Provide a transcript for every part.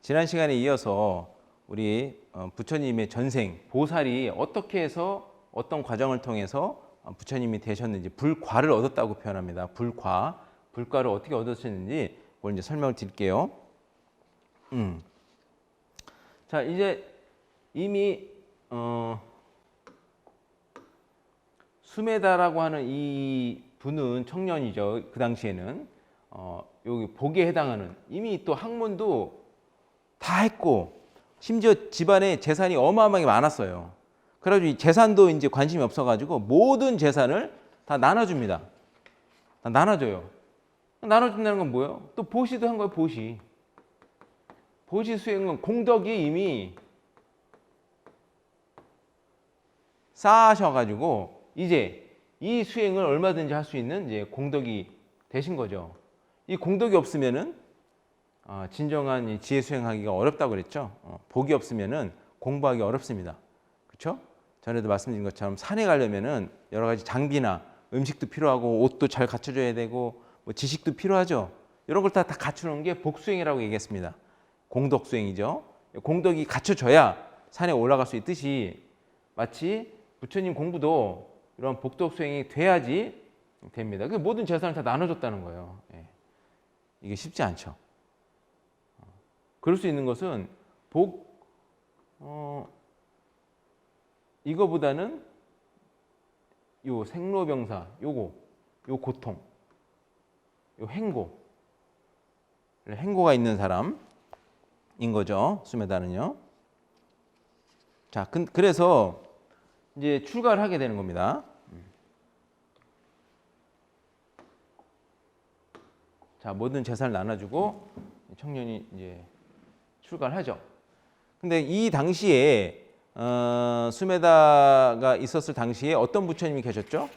지난 시간에 이어서 우리 부처님의 전생, 보살이 어떻게 해서 어떤 과정을 통해서 부처님이 되셨는지 불과를 얻었다고 표현합니다. 불과를 어떻게 얻으셨는지 그걸 이제 설명을 드릴게요. 자, 이제 이미 수메다라고 하는 이 분은 청년이죠. 그 당시에는 여기 복에 해당하는 이미 또 학문도 다 했고 심지어 집안에 재산이 어마어마하게 많았어요. 그래가지고 이 재산도 이제 관심이 없어가지고 모든 재산을 다 나눠줍니다. 다 나눠줘요. 나눠준다는 건 뭐예요? 또 보시도 한 거예요. 보시 수행은 공덕이 이미 쌓으셔가지고 이제 이 수행을 얼마든지 할 수 있는 이제 공덕이 되신 거죠. 이 공덕이 없으면은 진정한 이 지혜 수행하기가 어렵다고 그랬죠. 복이 없으면은 공부하기 어렵습니다. 그렇죠? 전에도 말씀드린 것처럼 산에 가려면은 여러 가지 장비나 음식도 필요하고 옷도 잘 갖춰줘야 되고 뭐 지식도 필요하죠. 이런 걸 다 갖추는 게 복수행이라고 얘기했습니다. 공덕 수행이죠. 공덕이 갖춰져야 산에 올라갈 수 있듯이 마치 부처님 공부도 이런 복덕 수행이 돼야지 됩니다. 그 모든 재산을 다 나눠줬다는 거예요. 이게 쉽지 않죠. 그럴 수 있는 것은 이거보다는 요 생로병사, 요 고통, 요 행고가 있는 사람인 거죠. 수메다는요. 자, 그래서 이제 출가를 하게 되는 겁니다. 자, 모든 재산을 나눠주고 청년이 이제 출가를 하죠. 근데 이 당시에 수메다가 있었을 당시에 어떤 부처님이 계셨죠?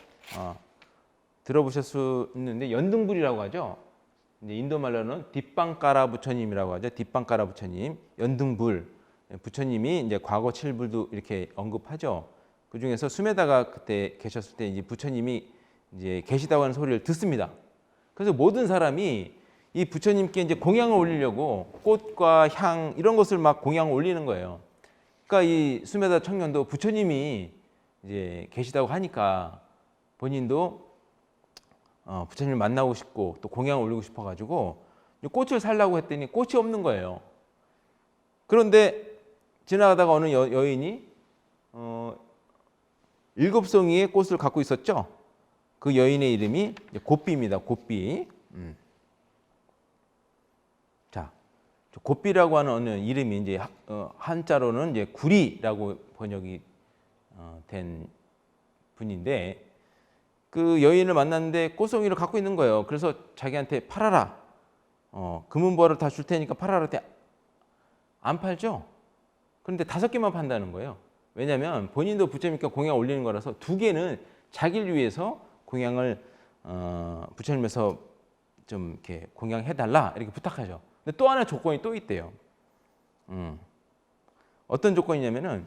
들어보실 수 있는데 연등불이라고 하죠. 이제 인도 말로는 뒷방가라 부처님이라고 하죠. 뒷방가라 부처님, 연등불 부처님이 이제 과거 칠불도 이렇게 언급하죠. 그 중에서 수메다가 그때 계셨을 때 이제 부처님이 이제 계시다고 하는 소리를 듣습니다. 그래서 모든 사람이 이 부처님께 이제 공양을 올리려고 꽃과 향 이런 것을 막 공양을 올리는 거예요. 그러니까 이 수메다 청년도 부처님이 이제 계시다고 하니까 본인도 부처님을 만나고 싶고 또 공양을 올리고 싶어가지고 꽃을 살라고 했더니 꽃이 없는 거예요. 그런데 지나가다가 어느 여인이 7송이의 꽃을 갖고 있었죠. 그 여인의 이름이 곱비입니다. 곱비. 자, 곱비라고 하는 어느 이름이 이제 한자로는 이제 구리라고 번역이 된 분인데 그 여인을 만났는데 꽃송이를 갖고 있는 거예요. 그래서 자기한테 팔아라. 금은보화를 다 줄 테니까 팔아라. 안 팔죠. 그런데 5개만 판다는 거예요. 왜냐하면 본인도 부처님께 공양 올리는 거라서 2개는 자기를 위해서 공양을 부처님에서 좀 이렇게 공양해달라 이렇게 부탁하죠. 근데 또 하나 조건이 또 있대요. 어떤 조건이냐면은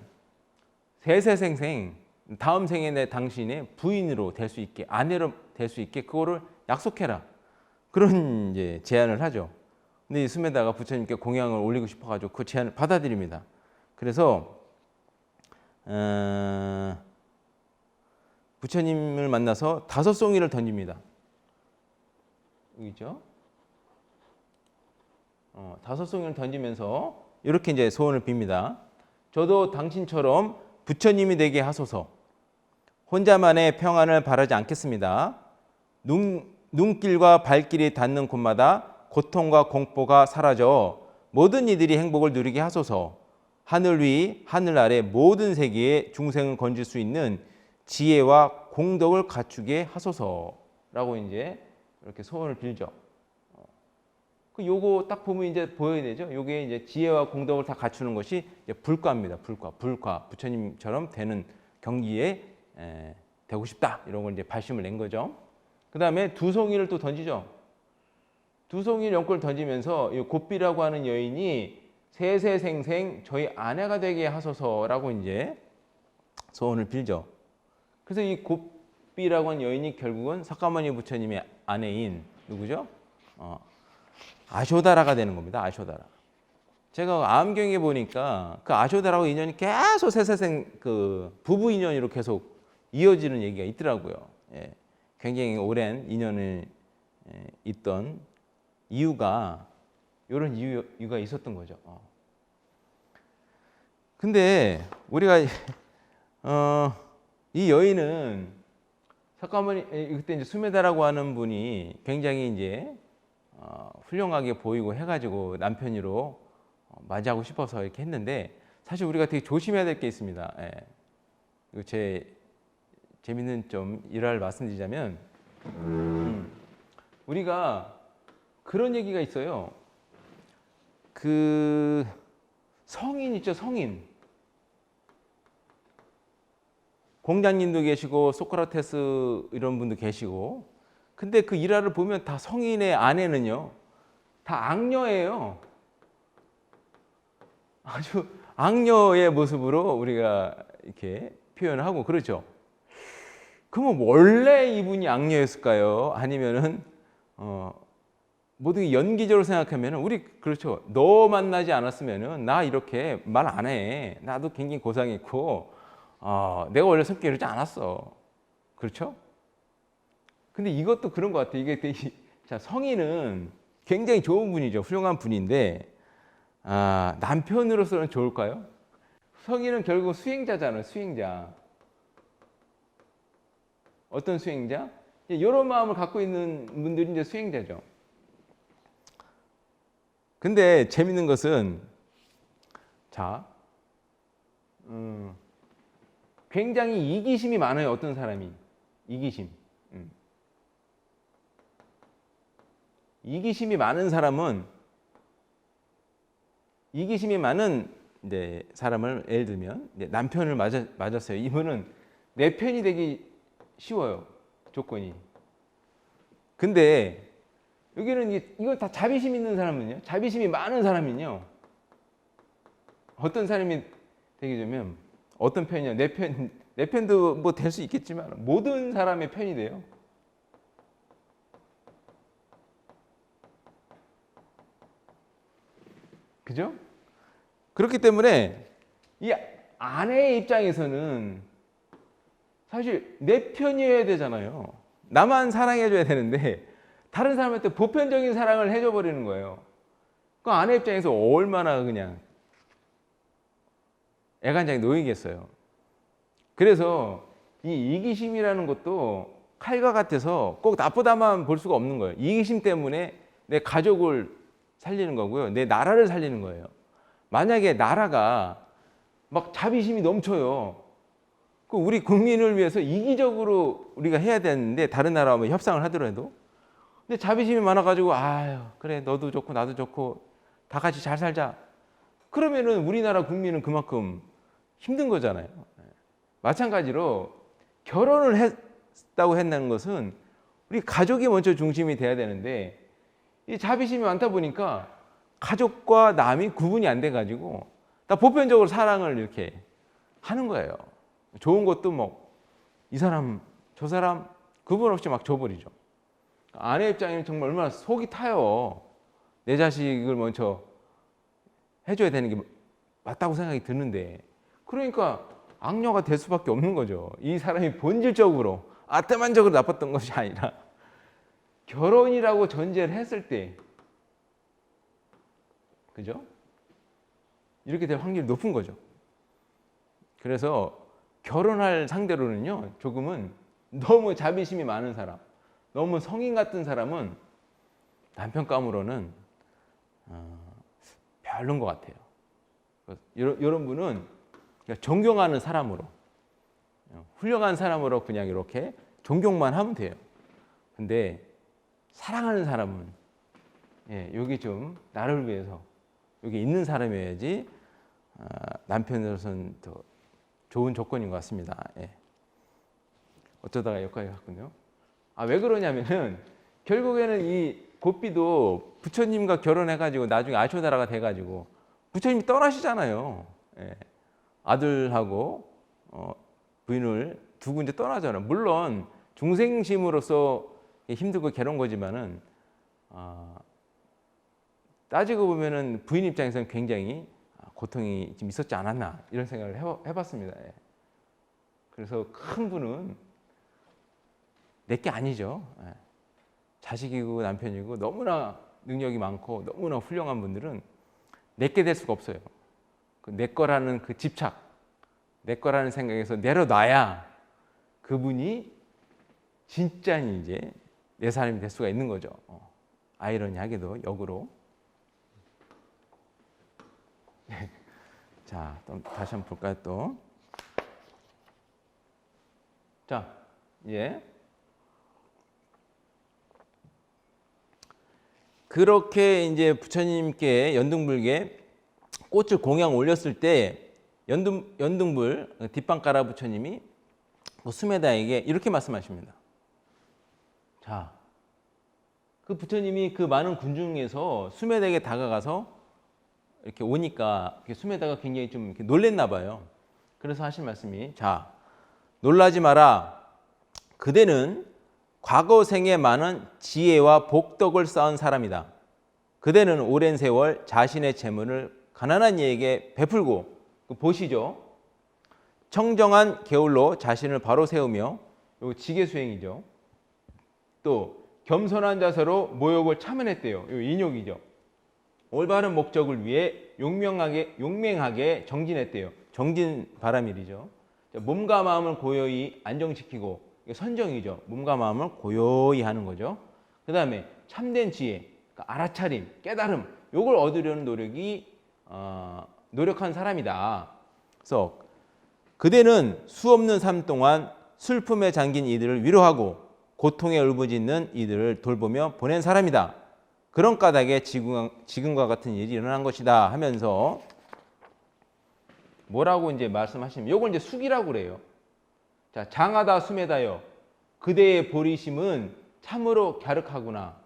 세세생생 다음 생에 내 당신의 부인으로 될 수 있게 아내로 될 수 있게 그거를 약속해라. 그런 이제 제안을 하죠. 근데 이 수메다가 부처님께 공양을 올리고 싶어가지고 그 제안을 받아들입니다. 그래서 부처님을 만나서 5송이를 던집니다. 여기죠? 5송이를 던지면서 이렇게 이제 소원을 빕니다. 저도 당신처럼 부처님이 되게 하소서. 혼자만의 평안을 바라지 않겠습니다. 눈길과 발길이 닿는 곳마다 고통과 공포가 사라져 모든 이들이 행복을 누리게 하소서. 하늘 위, 하늘 아래 모든 세계에 중생을 건질 수 있는 지혜와 공덕을 갖추게 하소서라고 이제 이렇게 소원을 빌죠. 그 요거 딱 보면 이제 보여야 되죠. 요게 이제 지혜와 공덕을 다 갖추는 것이 이제 불과입니다. 불과 부처님처럼 되는 경기에 되고 싶다 이런 걸 이제 발심을 낸 거죠. 그 다음에 2송이를 또 던지죠. 2송이 연꽃을 던지면서 이 곱비라고 하는 여인이 세세생생 저희 아내가 되게 하소서라고 이제 소원을 빌죠. 그래서 이 곱비라고 하는 여인이 결국은 석가모니 부처님의 아내인 누구죠? 아쇼다라가 되는 겁니다. 아쇼다라. 제가 암경에 보니까 그 아쇼다라고 인연이 계속 세세생 그 부부 인연으로 계속 이어지는 얘기가 있더라고요. 예. 굉장히 오랜 인연이 있던 이유가 이런 이유가 있었던 거죠. 근데 우리가 이 여인은 석가모니 그때 이제 수메다라고 하는 분이 굉장히 이제 훌륭하게 보이고 해가지고 남편으로 맞이하고 싶어서 이렇게 했는데 사실 우리가 되게 조심해야 될 게 있습니다. 예. 이거 제 재밌는 좀 일화를 말씀드리자면 우리가 그런 얘기가 있어요. 그 성인 있죠, 성인. 공자님도 계시고 소크라테스 이런 분도 계시고 근데 그 일화를 보면 다 성인의 아내는요 다 악녀예요. 아주 악녀의 모습으로 우리가 이렇게 표현하고 그렇죠. 그러면 원래 이분이 악녀였을까요? 아니면은 모든 게 연기적으로 생각하면은 우리 그렇죠. 너 만나지 않았으면은 나 이렇게 말 안 해. 나도 굉장히 고상했고 내가 원래 성격이 이러지 않았어. 그렇죠? 근데 이것도 그런 것 같아요. 이게 되게, 자, 성인은 굉장히 좋은 분이죠. 훌륭한 분인데 남편으로서는 좋을까요? 성인은 결국 수행자잖아요. 수행자. 어떤 수행자? 이런 마음을 갖고 있는 분들이 이제 수행자죠. 근데 재밌는 것은 자, 굉장히 이기심이 많아요. 어떤 사람이 이기심. 이기심이 많은 사람은 이기심이 많은 이제 사람을 예를 들면 이제 남편을 맞았어요. 이분은 내 편이 되기 쉬워요. 조건이. 근데 여기는 이거 다 자비심 있는 사람은요. 자비심이 많은 사람은요. 어떤 사람이 되게 되면 어떤 편이냐? 내 편도 뭐 될 수 있겠지만 모든 사람의 편이 돼요. 그죠? 그렇기 때문에 이 아내의 입장에서는 사실 내 편이어야 되잖아요. 나만 사랑해줘야 되는데 다른 사람한테 보편적인 사랑을 해줘 버리는 거예요. 그 아내 입장에서 얼마나 그냥 애간장에 놓이겠어요. 그래서 이 이기심이라는 것도 칼과 같아서 꼭 나쁘다만 볼 수가 없는 거예요. 이기심 때문에 내 가족을 살리는 거고요. 내 나라를 살리는 거예요. 만약에 나라가 막 자비심이 넘쳐요. 그 우리 국민을 위해서 이기적으로 우리가 해야 되는데 다른 나라와 뭐 협상을 하더라도 근데 자비심이 많아가지고 아유 그래 너도 좋고 나도 좋고 다 같이 잘 살자. 그러면은 우리나라 국민은 그만큼 힘든 거잖아요. 마찬가지로 결혼을 했다고 했다는 것은 우리 가족이 먼저 중심이 돼야 되는데 이 자비심이 많다 보니까 가족과 남이 구분이 안 돼가지고 다 보편적으로 사랑을 이렇게 하는 거예요. 좋은 것도 뭐 이 사람 저 사람 구분 없이 막 줘버리죠. 아내 입장에는 정말 얼마나 속이 타요. 내 자식을 먼저 해줘야 되는 게 맞다고 생각이 드는데 그러니까 악녀가 될 수밖에 없는 거죠. 이 사람이 본질적으로 아태만적으로 나빴던 것이 아니라 결혼이라고 전제를 했을 때 그죠? 이렇게 될 확률이 높은 거죠. 그래서 결혼할 상대로는요 조금은 너무 자비심이 많은 사람 너무 성인 같은 사람은 남편감으로는 별론 것 같아요. 이런 분은 존경하는 사람으로 훌륭한 사람으로 그냥 이렇게 존경만 하면 돼요. 근데 사랑하는 사람은 여기 좀 나를 위해서 여기 있는 사람이어야지 남편으로서는 더 좋은 조건인 것 같습니다. 어쩌다가 여기까지 갔군요. 왜 그러냐면은 결국에는 이 고삐도 부처님과 결혼해가지고 나중에 아쇼다라가 돼가지고 부처님이 떠나시잖아요. 아들하고 부인을 두고 이제 떠나잖아요. 물론 중생심으로서 힘들고 괴로운 거지만은 따지고 보면은 부인 입장에서는 굉장히 고통이 좀 있었지 않았나 이런 생각을 해봤습니다. 예. 그래서 큰 분은 내게 아니죠. 예. 자식이고 남편이고 너무나 능력이 많고 너무나 훌륭한 분들은 내게 될 수가 없어요. 내 거라는 그 집착, 내 거라는 생각에서 내려놔야 그분이 진짜 이제 내 사람이 될 수가 있는 거죠. 아이러니하게도 역으로. 자, 또 다시 한번 볼까요? 또. 자, 예. 그렇게 이제 부처님께 연등불에 꽃을 공양 올렸을 때 연등불 뒷방가라 부처님이 수메다에게 이렇게 말씀하십니다. 자, 그 부처님이 그 많은 군중에서 수메다에게 다가가서 이렇게 오니까 수메다가 굉장히 좀 이렇게 놀랬나 봐요. 그래서 하신 말씀이 자, 놀라지 마라. 그대는 과거 생에 많은 지혜와 복덕을 쌓은 사람이다. 그대는 오랜 세월 자신의 재물을 가난한 이에게 베풀고 보시죠. 청정한 계율로 자신을 바로 세우며 요 지계수행이죠. 또 겸손한 자세로 모욕을 참아냈대요. 요 인욕이죠. 올바른 목적을 위해 용맹하게 정진했대요. 정진 바라밀이죠. 몸과 마음을 고요히 안정시키고 선정이죠. 몸과 마음을 고요히 하는 거죠. 그 다음에 참된 지혜, 그러니까 알아차림, 깨달음, 요걸 얻으려는 노력한 사람이다. 그래서 그대는 수없는 삶 동안 슬픔에 잠긴 이들을 위로하고 고통에 울부짖는 이들을 돌보며 보낸 사람이다. 그런 까닭에 지금과 같은 일이 일어난 것이다 하면서 뭐라고 이제 말씀하시면 요걸 이제 숙이라고 그래요. 자, 장하다 수메다여 그대의 보리심은 참으로 갸륵하구나.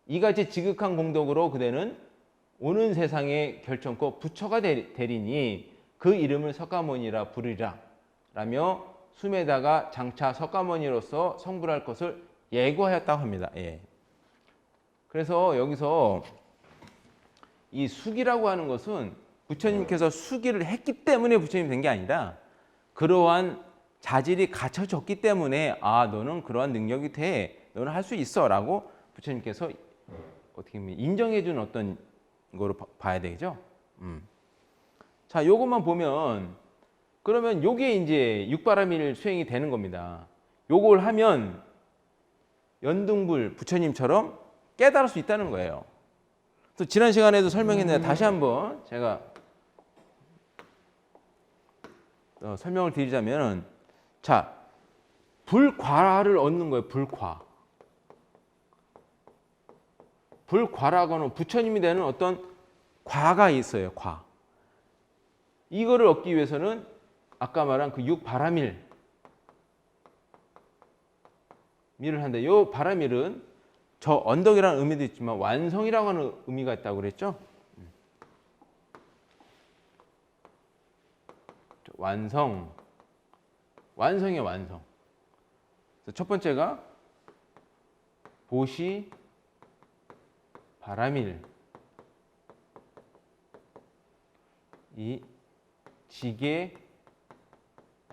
이같이 지극한 공덕으로 그대는 오는 세상의 결정코 부처가 되리니 그 이름을 석가모니라 부르리라 라며 수메다가 장차 석가모니로서 성불할 것을 예고하였다고 합니다. 예. 그래서 여기서 이 숙이라고 하는 것은 부처님께서 숙이를 했기 때문에 부처님이 된 게 아니라 그러한 자질이 갖춰졌기 때문에 아 너는 그러한 능력이 돼, 너는 할 수 있어 라고 부처님께서 어떻게 보면 인정해 준 어떤 거로 봐야 되죠. 자, 요것만 보면 그러면 요게 이제 육바라밀 수행이 되는 겁니다. 요걸 하면 연등불 부처님처럼 깨달을 수 있다는 거예요. 또 지난 시간에도 설명했는데 다시 한번 제가 설명을 드리자면 자, 불과를 얻는 거예요. 불과라고는 부처님이 되는 어떤 과가 있어요. 과. 이거를 얻기 위해서는 아까 말한 그 육바라밀 밀을 한다. 요 바라밀은 저 언덕이라는 의미도 있지만 완성이라고 하는 의미가 있다고 그랬죠. 완성이에요. 완성. 첫 번째가 보시 바라밀, 이 지게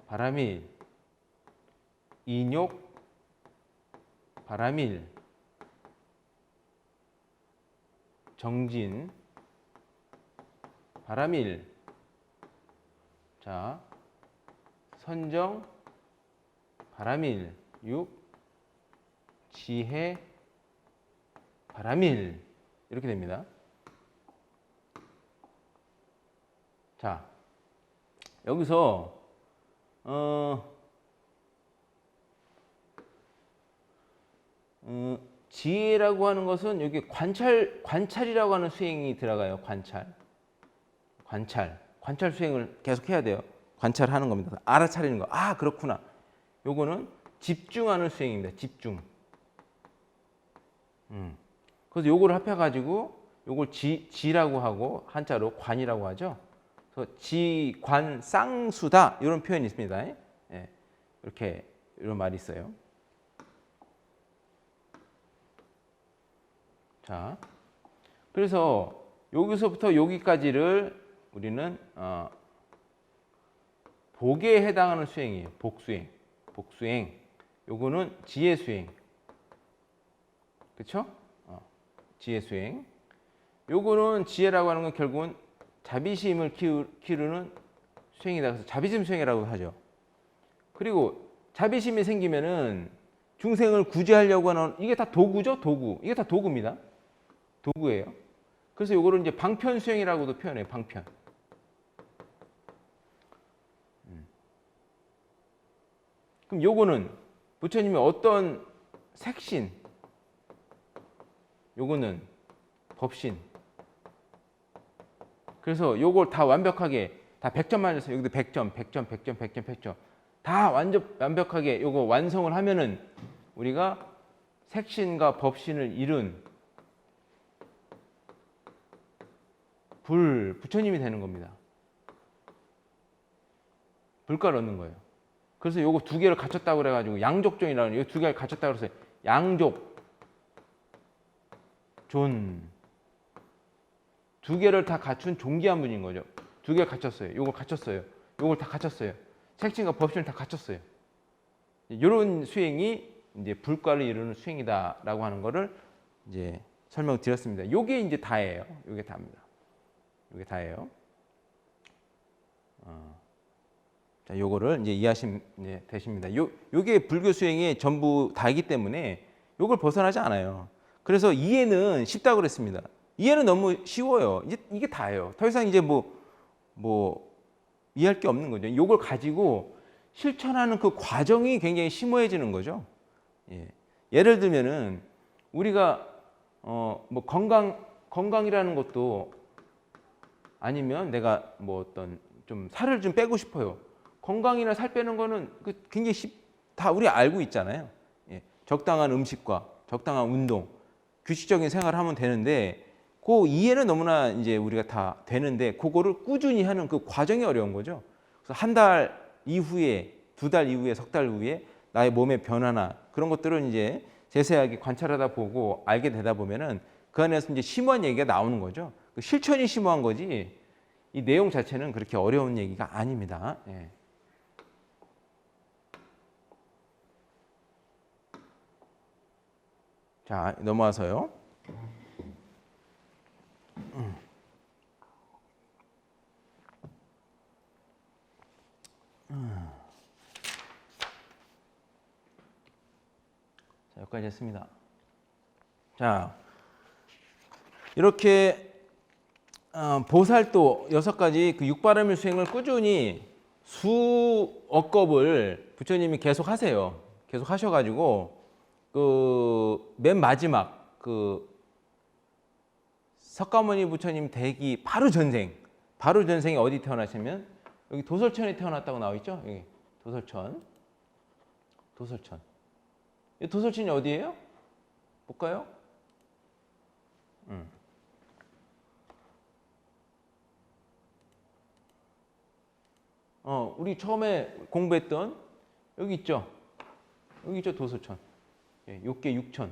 바라밀, 인욕 바라밀, 정진 바라밀, 자 선정 바라밀, 육 지혜 바라밀 이렇게 됩니다. 자, 여기서 지혜라고 하는 것은 여기 관찰이라고 하는 수행이 들어가요. 관찰 수행을 계속 해야 돼요. 관찰하는 겁니다. 알아차리는 거. 아, 그렇구나. 요거는 집중하는 수행입니다. 집중. 그래서 요거를 합해가지고 요걸 지라고 하고 한자로 관이라고 하죠. 그래서 지관쌍수다 이런 표현이 있습니다. 예, 이렇게 이런 말이 있어요. 자, 그래서 여기서부터 여기까지를 우리는 복에 해당하는 수행이에요. 복수행. 복수행. 요거는 지혜수행. 그렇죠? 지혜수행. 요거는 지혜라고 하는 건 결국은 자비심을 기르는 수행이다. 그래서 자비심 수행이라고 하죠. 그리고 자비심이 생기면은 중생을 구제하려고 하는 이게 다 도구죠, 도구. 이게 다 도구입니다. 도구예요. 그래서 요거를 이제 방편 수행이라고도 표현해요. 방편. 그럼 요거는 부처님이 어떤 색신, 요거는 법신. 그래서 요걸 다 완벽하게 다 100점 맞았어요. 여기도 100점, 100점, 100점, 100점, 100점. 다 완벽하게 요거 완성을 하면은 우리가 색신과 법신을 이룬 부처님이 되는 겁니다. 불가를 얻는 거예요. 그래서 요거 두 개를 갖췄다고 그래가지고 양족존이라는 요 두 개를 갖췄다고 그래서 양족 존 두 개를 다 갖춘 존귀한 분인 거죠. 두 개를 갖췄어요. 요걸 갖췄어요. 요걸 다 갖췄어요. 색신과 법신을 다 갖췄어요. 이런 수행이 이제 불가를 이루는 수행이다라고 하는 거를 이제 설명드렸습니다. 요게 이제 다예요. 요게 다입니다. 요게 다예요. 자, 요거를 이제 이해하시면 되십니다. 요게 불교 수행의 전부 다이기 때문에 요걸 벗어나지 않아요. 그래서 이해는 쉽다고 그랬습니다. 이해는 너무 쉬워요. 이제 이게 다예요. 더 이상 이제 뭐 이해할 게 없는 거죠. 요걸 가지고 실천하는 그 과정이 굉장히 심오해지는 거죠. 예. 예를 들면은 우리가 뭐 건강이라는 것도 아니면 내가 뭐 어떤 좀 살을 좀 빼고 싶어요. 건강이나 살 빼는 거는 굉장히 다 우리 알고 있잖아요. 예. 적당한 음식과 적당한 운동, 규칙적인 생활을 하면 되는데 그 이해는 너무나 이제 우리가 다 되는데 그거를 꾸준히 하는 그 과정이 어려운 거죠. 그래서 한 달 이후에, 두 달 이후에, 석 달 후에 나의 몸의 변화나 그런 것들을 이제 세세하게 관찰하다 보고 알게 되다 보면은 그 안에서 이제 심오한 얘기가 나오는 거죠. 그 실천이 심오한 거지 이 내용 자체는 그렇게 어려운 얘기가 아닙니다. 예. 자, 넘어와서요. 자, 여기까지 했습니다. 자, 이렇게 보살도 6가지 그 육바람일 수행을 꾸준히 수억 겁을 부처님이 계속 하세요. 계속 하셔가지고 그 맨 마지막 그 석가모니 부처님 되기 바로 전생이 어디 태어나시면 여기 도솔천에 태어났다고 나와 있죠. 여기 도솔천. 이 도솔천이 어디예요? 볼까요? 우리 처음에 공부했던 여기 있죠. 도솔천. 예, 욕계 6천.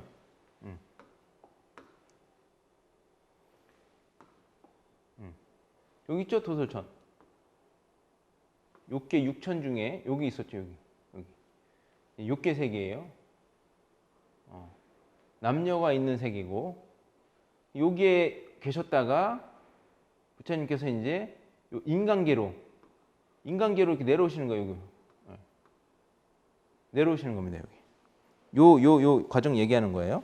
여기 있죠, 도솔천. 욕계 6천 중에 여기 있었죠, 여기. 욕계 세계예요. 남녀가 있는 세계고 여기에 계셨다가 부처님께서 이제 인간계로 이렇게 내려오시는 거예요, 여기. 내려오시는 겁니다, 여기. 요 과정 얘기하는 거예요.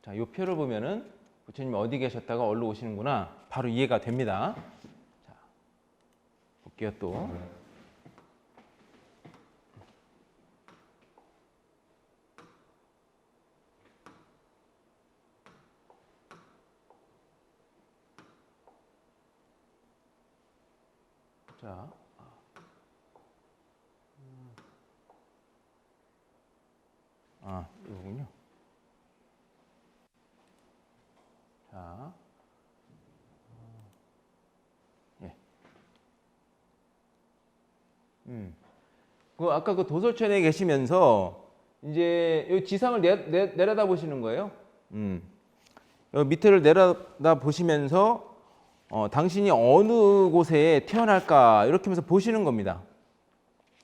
자, 요 표를 보면은 부처님이 어디 계셨다가 어디로 오시는구나 바로 이해가 됩니다. 자, 볼게요 또. 자, 이거군요. 자, 예. 그 아까 그 도솔천에 계시면서 이제 이 지상을 내려다 보시는 거예요. 요 밑을 내려다 보시면서 당신이 어느 곳에 태어날까 이렇게 하면서 보시는 겁니다.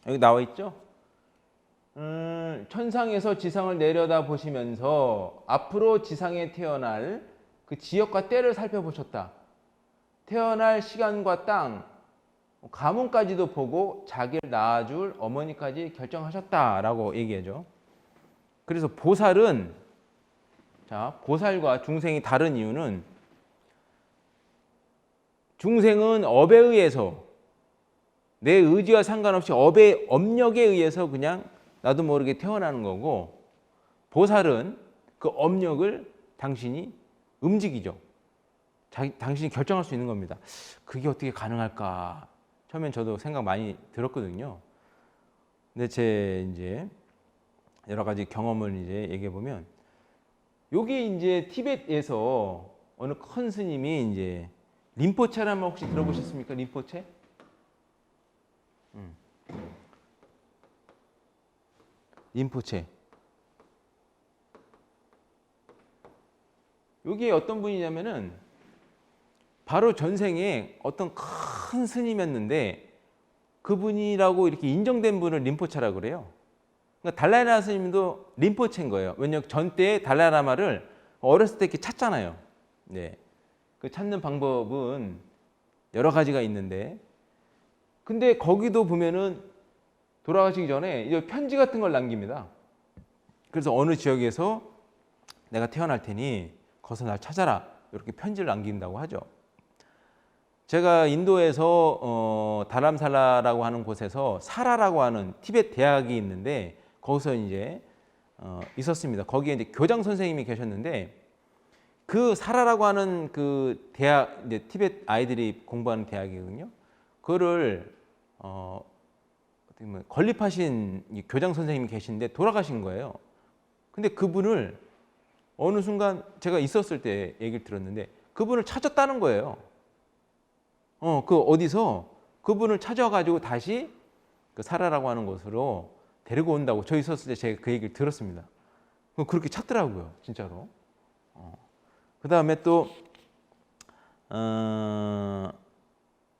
여기 나와 있죠? 천상에서 지상을 내려다 보시면서 앞으로 지상에 태어날 그 지역과 때를 살펴보셨다. 태어날 시간과 땅, 가문까지도 보고 자기를 낳아줄 어머니까지 결정하셨다라고 얘기하죠. 그래서 보살은, 자, 보살과 중생이 다른 이유는, 중생은 업에 의해서 내 의지와 상관없이 업의 업력에 의해서 그냥 나도 모르게 태어나는 거고, 보살은 그 업력을 당신이 움직이죠. 당신이 결정할 수 있는 겁니다. 그게 어떻게 가능할까? 처음엔 저도 생각 많이 들었거든요. 근데 제 이제 여러 가지 경험을 이제 얘기해 보면, 여기 이제 티벳에서 어느 큰 스님이 이제 림포체라는 말 혹시 들어보셨습니까? 림포체? 림포체. 여기 어떤 분이냐면은 바로 전생에 어떤 큰 스님이었는데 그분이라고 이렇게 인정된 분을 림포체라고 그래요. 그러니까 달라이라마 스님도 림포체인 거예요. 왜냐하면 전때 달라이라마를 어렸을 때 이렇게 찾잖아요. 네. 그 찾는 방법은 여러 가지가 있는데, 근데 거기도 보면은 돌아가시기 전에 이제 편지 같은 걸 남깁니다. 그래서 어느 지역에서 내가 태어날 테니 거기서 날 찾아라, 이렇게 편지를 남긴다고 하죠. 제가 인도에서 다람살라라고 하는 곳에서 사라라고 하는 티벳 대학이 있는데 거기서 이제 있었습니다. 거기에 이제 교장 선생님이 계셨는데, 그 사라라고 하는 그 대학, 이제 티벳 아이들이 공부하는 대학이거든요. 그거를 어떻게 보면 건립하신 교장 선생님이 계신데 돌아가신 거예요. 근데 그분을 어느 순간 제가 있었을 때 얘기를 들었는데 그분을 찾았다는 거예요. 그 어디서 그분을 찾아가지고 다시 그 사라라고 하는 곳으로 데리고 온다고, 저 있었을 때 제가 그 얘기를 들었습니다. 그렇게 찾더라고요, 진짜로. 그 다음에 또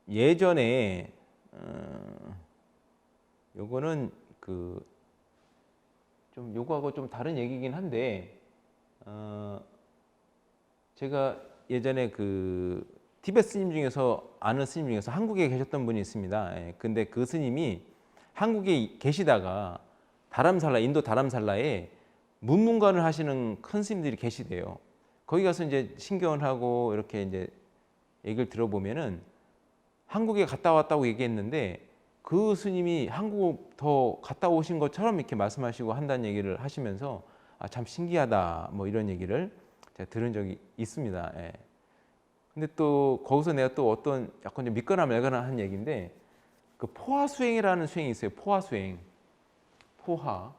예전에 요거는 그 좀 요거하고 좀 다른 얘기긴 한데, 제가 예전에 그 티벳 스님 중에서 아는 스님 중에서 한국에 계셨던 분이 있습니다. 예, 근데 그 스님이 한국에 계시다가 다람살라, 인도 다람살라에 문문관을 하시는 큰 스님들이 계시대요. 거기 가서 이제 신경을 하고 이렇게 이제 얘기를 들어보면은 한국에 갔다 왔다고 얘기했는데 그 스님이 한국 더 갔다 오신 것처럼 이렇게 말씀하시고 한다는 얘기를 하시면서 참 신기하다, 뭐 이런 얘기를 제가 들은 적이 있습니다. 예. 근데 또 거기서 내가 또 어떤 약간 좀 믿거나 말거나 한 얘기인데, 그 포화 수행이라는 수행이 있어요. 포화 수행. 포화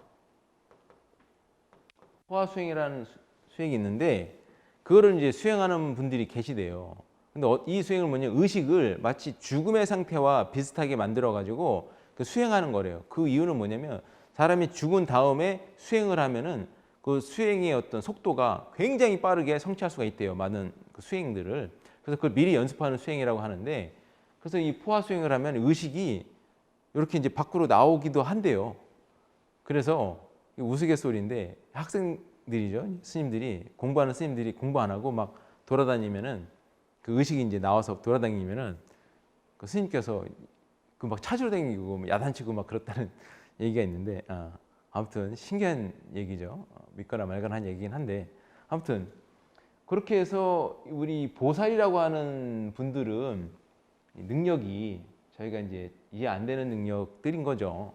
수행이라는 수행이 있는데 그거를 이제 수행하는 분들이 계시대요. 근데 이 수행을 뭐냐, 의식을 마치 죽음의 상태와 비슷하게 만들어 가지고 그 수행하는 거래요. 그 이유는 뭐냐면 사람이 죽은 다음에 수행을 하면은 그 수행의 어떤 속도가 굉장히 빠르게 성취할 수가 있대요. 많은 그 수행들을. 그래서 그걸 미리 연습하는 수행이라고 하는데, 그래서 이 포화 수행을 하면 의식이 이렇게 이제 밖으로 나오기도 한대요. 그래서 우스갯소리인데 학생들이죠, 스님들이, 공부하는 스님들이 공부 안 하고 막 돌아다니면은 그 의식이 이제 나와서 돌아다니면은 그 스님께서 그 막 찾으러 다니고 야단치고 막 그렇다는 얘기가 있는데, 아무튼 신기한 얘기죠. 믿거나 말거나 한 얘기긴 한데, 아무튼 그렇게 해서 우리 보살이라고 하는 분들은 능력이 저희가 이제 이해 안 되는 능력들인 거죠.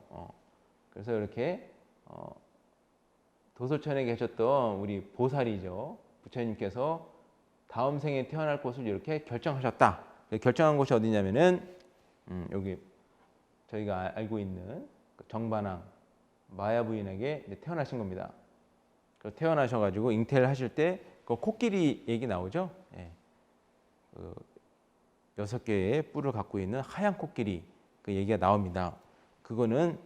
그래서 이렇게 도솔천에 계셨던 우리 보살이죠, 부처님께서 다음 생에 태어날 곳을 이렇게 결정하셨다. 결정한 곳이 어디냐면은 여기 저희가 알고 있는 정반왕 마야 부인에게 태어나신 겁니다. 태어나셔가지고 잉태를 하실 때 그 코끼리 얘기 나오죠. 예. 그 6개의 뿔을 갖고 있는 하얀 코끼리, 그 얘기가 나옵니다. 그거는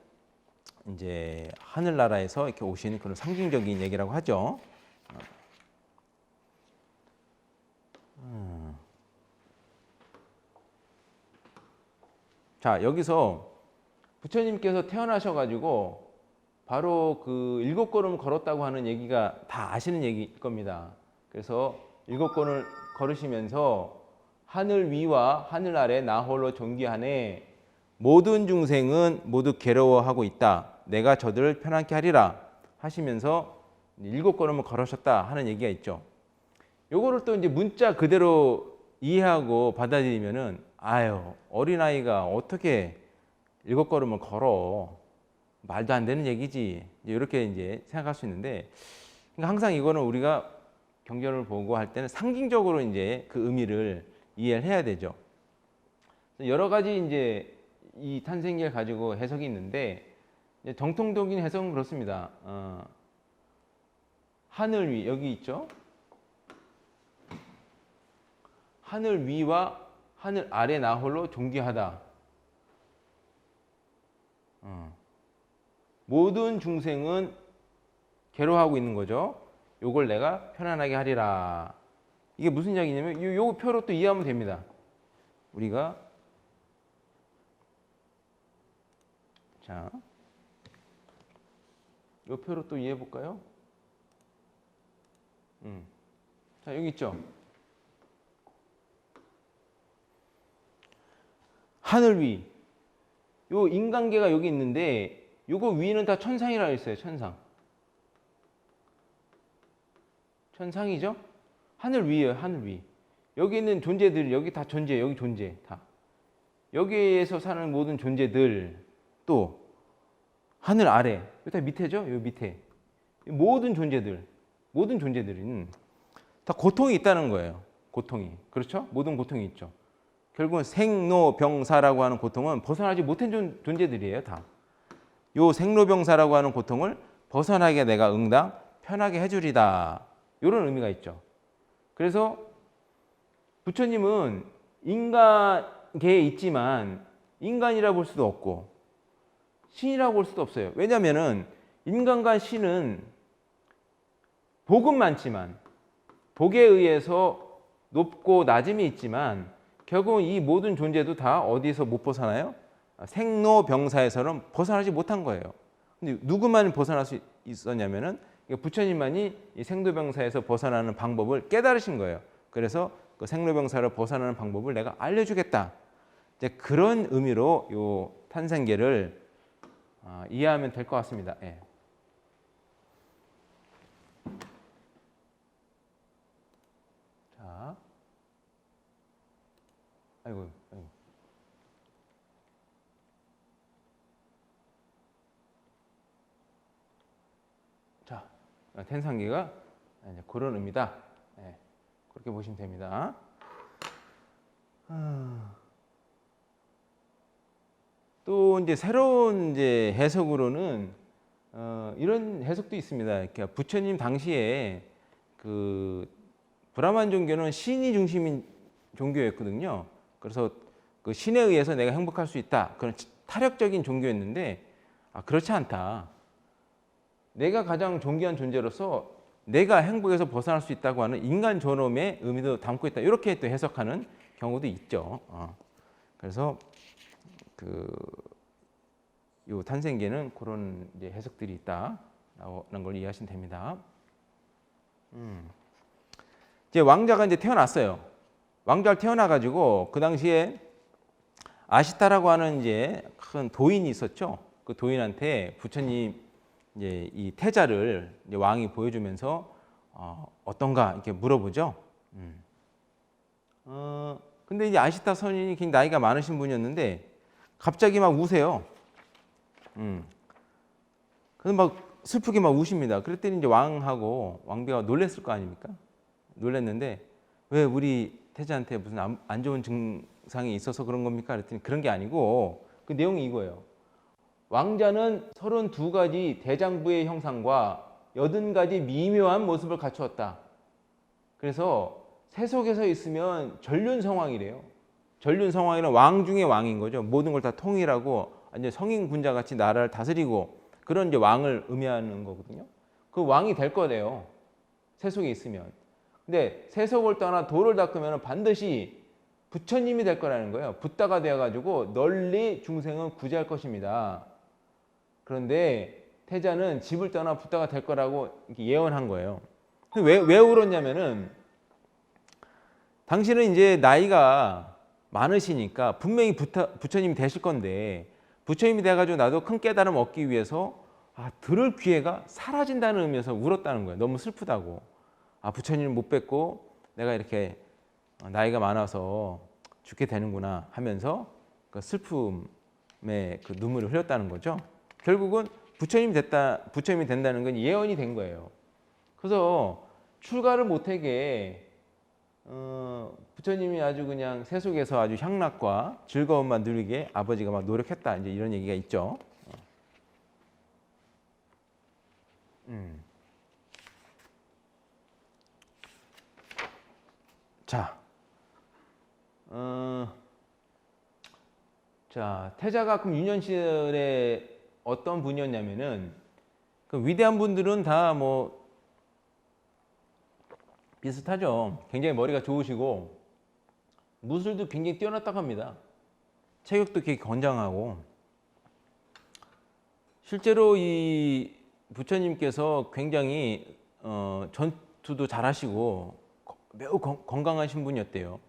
이제 하늘나라에서 이렇게 오신 그런 상징적인 얘기라고 하죠. 자, 여기서 부처님께서 태어나셔가지고 바로 그 7걸음 걸었다고 하는 얘기가 다 아시는 얘기일 겁니다. 그래서 7걸음을 걸으시면서 하늘 위와 하늘 아래 나 홀로 존귀하네. 모든 중생은 모두 괴로워하고 있다. 내가 저들을 편안케 하리라 하시면서 7걸음을 걸으셨다 하는 얘기가 있죠. 요거를 또 이제 문자 그대로 이해하고 받아들이면은 아유, 어린아이가 어떻게 7걸음을 걸어. 말도 안 되는 얘기지. 이렇게 이제 생각할 수 있는데, 그러니까 항상 이거는 우리가 경전을 보고 할 때는 상징적으로 이제 그 의미를 이해를 해야 되죠. 여러 가지 이제 이 탄생기를 가지고 해석이 있는데, 정통적인 해석은 그렇습니다. 하늘 위, 여기 있죠? 하늘 위와 하늘 아래 나 홀로 존귀하다. 모든 중생은 괴로워하고 있는 거죠. 요걸 내가 편안하게 하리라. 이게 무슨 이야기냐면 요 표로 또 이해하면 됩니다. 우리가 자, 요 표로 또 이해해 볼까요? 자, 여기 있죠. 하늘 위. 요 인간계가 여기 있는데 요거 위는 다 천상이라고 했어요. 천상. 천상이죠? 하늘 위예요. 하늘 위. 여기 있는 존재들, 여기 다 존재, 여기 존재 다. 여기에서 사는 모든 존재들 또 하늘 아래, 여기 다 밑에죠? 여기 밑에. 모든 존재들은 다 고통이 있다는 거예요. 고통이. 그렇죠? 모든 고통이 있죠. 결국은 생로병사라고 하는 고통은 벗어나지 못한 존재들이에요. 다. 요 생로병사라고 하는 고통을 벗어나게 내가 응당 편하게 해주리다. 이런 의미가 있죠. 그래서 부처님은 인간계에 있지만 인간이라 볼 수도 없고 신이라고 볼 수도 없어요. 왜냐하면 인간과 신은 복은 많지만 복에 의해서 높고 낮음이 있지만 결국은 이 모든 존재도 다 어디서 못 벗어나요? 생로병사에서는 벗어나지 못한 거예요. 근데 누구만 벗어날 수 있었냐면은 부처님만이 이 생로병사에서 벗어나는 방법을 깨달으신 거예요. 그래서 그 생로병사를 벗어나는 방법을 내가 알려주겠다. 이제 그런 의미로 요 탄생계를 이해하면 될 것 같습니다. 예. 자, 아이고. 자,天상계가 이제 그런 의미다. 네, 그렇게 보시면 됩니다. 또 이제 새로운 이제 해석으로는 이런 해석도 있습니다. 그러니까 부처님 당시에 그 브라만 종교는 신이 중심인 종교였거든요. 그래서 그 신에 의해서 내가 행복할 수 있다. 그런 타력적인 종교였는데 그렇지 않다. 내가 가장 존귀한 존재로서 내가 행복에서 벗어날 수 있다고 하는 인간 존엄의 의미도 담고 있다. 이렇게 또 해석하는 경우도 있죠. 그래서 요 탄생계는 그런 이제 해석들이 있다라는 걸 이해하시면 됩니다. 이제 왕자가 이제 태어났어요. 왕자가 태어나가지고 그 당시에 아시타라고 하는 이제 큰 도인이 있었죠. 그 도인한테 부처님 이제 이 태자를 이제 왕이 보여주면서 어떤가 이렇게 물어보죠. 근데 이제 아시타 선인이 굉장히 나이가 많으신 분이었는데 갑자기 막 우세요. 그래서 막 슬프게 막 우십니다. 그랬더니 이제 왕하고 왕비가 놀랬을 거 아닙니까? 놀랬는데 왜 우리 태자한테 무슨 안 좋은 증상이 있어서 그런 겁니까? 그랬더니 그런 게 아니고 그 내용이 이거예요. 왕자는 32가지 대장부의 형상과 80가지 미묘한 모습을 갖추었다. 그래서 세속에서 있으면 전륜성왕이래요. 전륜성왕이란 왕 중의 왕인 거죠. 모든 걸 다 통일하고 완전 성인 군자 같이 나라를 다스리고 그런 이제 왕을 의미하는 거거든요. 그 왕이 될 거래요. 세속에 있으면. 근데 세속을 떠나 도를 닦으면 반드시 부처님이 될 거라는 거예요. 붓다가 되어가지고 널리 중생은 구제할 것입니다. 그런데 태자는 집을 떠나 붓다가 될 거라고 이렇게 예언한 거예요. 왜 울었냐면은 당신은 이제 나이가 많으시니까 분명히 부처님이 되실 건데 부처님이 돼가지고 나도 큰 깨달음 얻기 위해서 들을 기회가 사라진다는 의미에서 울었다는 거예요. 너무 슬프다고. 부처님을 못 뵙고 내가 이렇게 나이가 많아서 죽게 되는구나 하면서 그 슬픔의 그 눈물을 흘렸다는 거죠. 결국은 부처님이 된다는 건 예언이 된 거예요. 그래서 출가를 못하게 부처님이 아주 그냥 세속에서 아주 향락과 즐거움만 누리게 아버지가 막 노력했다. 이제 이런 얘기가 있죠. 자, 태자가 그럼 유년 시절에 어떤 분이었냐면은 그 위대한 분들은 다 뭐 비슷하죠. 굉장히 머리가 좋으시고 무술도 굉장히 뛰어났다고 합니다. 체격도 굉장히 건장하고 실제로 이 부처님께서 굉장히 전투도 잘하시고 매우 건강하신 분이었대요.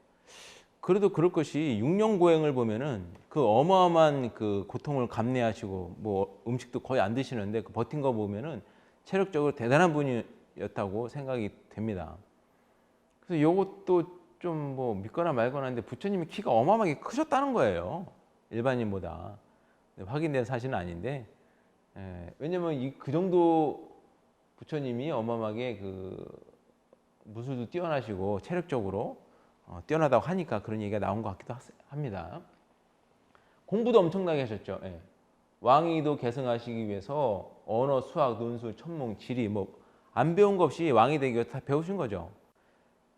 그래도 그럴 것이 육령고행을 보면은 그 어마어마한 그 고통을 감내하시고 뭐 음식도 거의 안 드시는데 그 버틴 거 보면은 체력적으로 대단한 분이었다고 생각이 됩니다. 그래서 이것도 좀 뭐 믿거나 말거나 하는데 부처님이 키가 어마어마하게 크셨다는 거예요. 일반인보다. 확인된 사실은 아닌데 왜냐면 그 정도 부처님이 어마어마하게 그 무술도 뛰어나시고 체력적으로 뛰어나다고 하니까 그런 얘기가 나온 것 같기도 합니다. 공부도 엄청나게 하셨죠. 왕위도 계승하시기 위해서 언어, 수학, 논술, 천문, 지리 뭐 안 배운 것 없이 왕이 되기 위해서 다 배우신 거죠.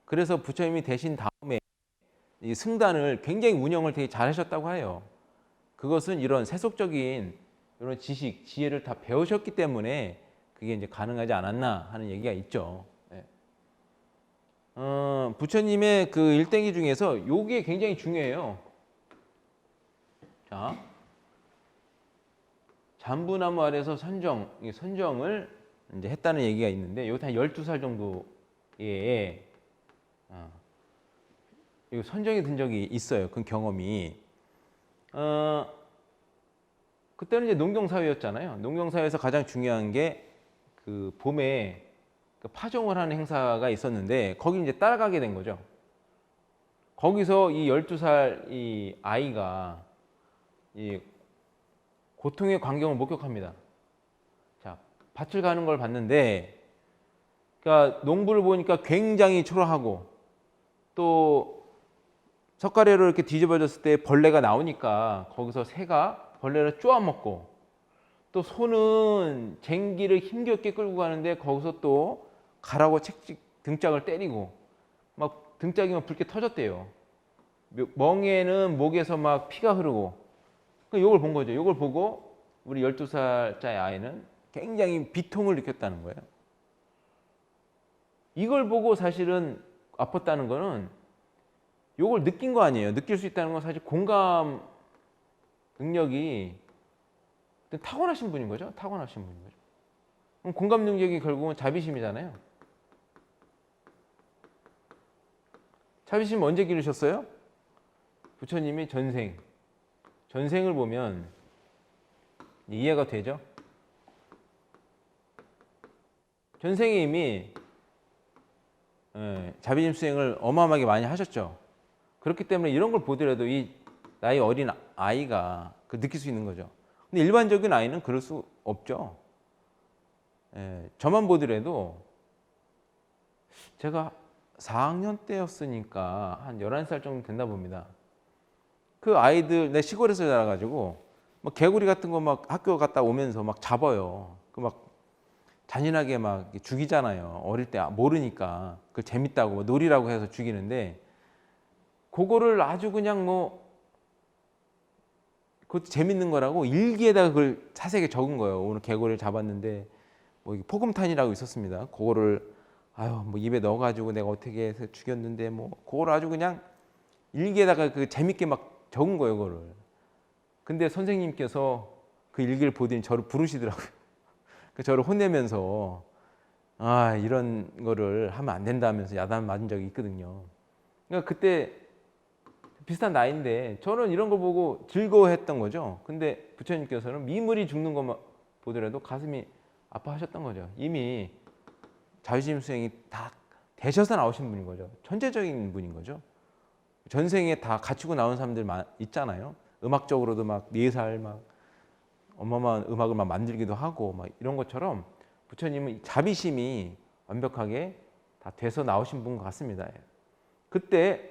그래서 부처님이 되신 다음에 이 승단을 굉장히 운영을 되게 잘하셨다고 해요. 그것은 이런 세속적인 이런 지식, 지혜를 다 배우셨기 때문에 그게 이제 가능하지 않았나 하는 얘기가 있죠. 부처님의 그 일대기 중에서 요게 굉장히 중요해요. 자, 잠부나무 아래서 선정을 이제 했다는 얘기가 있는데 요것도 한 12살 정도에 이거 선정이 든 적이 있어요. 그 경험이. 그때는 이제 농경사회였잖아요. 농경사회에서 가장 중요한 게 그 봄에 그 파종을 하는 행사가 있었는데 거기 이제 따라가게 된 거죠. 거기서 이 12살 이 아이가 이 고통의 광경을 목격합니다. 자, 밭을 가는 걸 봤는데 그러니까 농부를 보니까 굉장히 초라하고 또 석가래로 이렇게 뒤집어졌을 때 벌레가 나오니까 거기서 새가 벌레를 쪼아먹고 또 소는 쟁기를 힘겹게 끌고 가는데 거기서 또 가라고 등짝을 때리고 막 등짝이 붉게 터졌대요. 멍에는 목에서 막 피가 흐르고 이걸 본 거죠. 이걸 보고 우리 12살짜리 아이는 굉장히 비통을 느꼈다는 거예요. 이걸 보고 사실은 아팠다는 거는 이걸 느낀 거 아니에요. 느낄 수 있다는 건 사실 공감 능력이 타고나신 분인 거죠. 타고나신 분인 거죠. 그럼 공감 능력이 결국은 자비심이잖아요. 자비심 언제 기르셨어요? 부처님이 전생을 보면 이해가 되죠? 전생에 이미 자비심 수행을 어마어마하게 많이 하셨죠. 그렇기 때문에 이런 걸 보더라도 이 나이 어린 아이가 느낄 수 있는 거죠. 근데 일반적인 아이는 그럴 수 없죠. 저만 보더라도 제가 4학년 때였으니까 한 11살 정도 된다 봅니다. 그 아이들, 내 시골에서 자라가지고 막 개구리 같은 거 막 학교 갔다 오면서 막 잡아요. 그 막 잔인하게 막 죽이잖아요. 어릴 때 모르니까. 그 재밌다고 놀이라고 해서 죽이는데 그거를 아주 그냥 뭐 그것도 재밌는 거라고 일기에다가 그걸 자세하게 적은 거예요. 오늘 개구리를 잡았는데 뭐 이게 포금탄이라고 있었습니다. 그거를 아유 뭐 입에 넣어가지고 내가 어떻게 해서 죽였는데 뭐 그걸 아주 그냥 일기에다가 그 재밌게 막 적은 거예요. 그거를. 근데 선생님께서 그 일기를 보더니 저를 부르시더라고요. 저를 혼내면서 아 이런 거를 하면 안 된다면서 야단 맞은 적이 있거든요. 그러니까 그때 비슷한 나이인데 저는 이런 걸 보고 즐거워했던 거죠. 근데 부처님께서는 미물이 죽는 것만 보더라도 가슴이 아파하셨던 거죠. 이미 자유심 수행이 다 되셔서 나오신 분인 거죠. 천재적인 분인 거죠. 전생에 다 갖추고 나온 사람들 있잖아요. 음악적으로도 막 4살 막 어마어마한 음악을 막 만들기도 하고 막 이런 것처럼 부처님은 자비심이 완벽하게 다 돼서 나오신 분 같습니다. 그때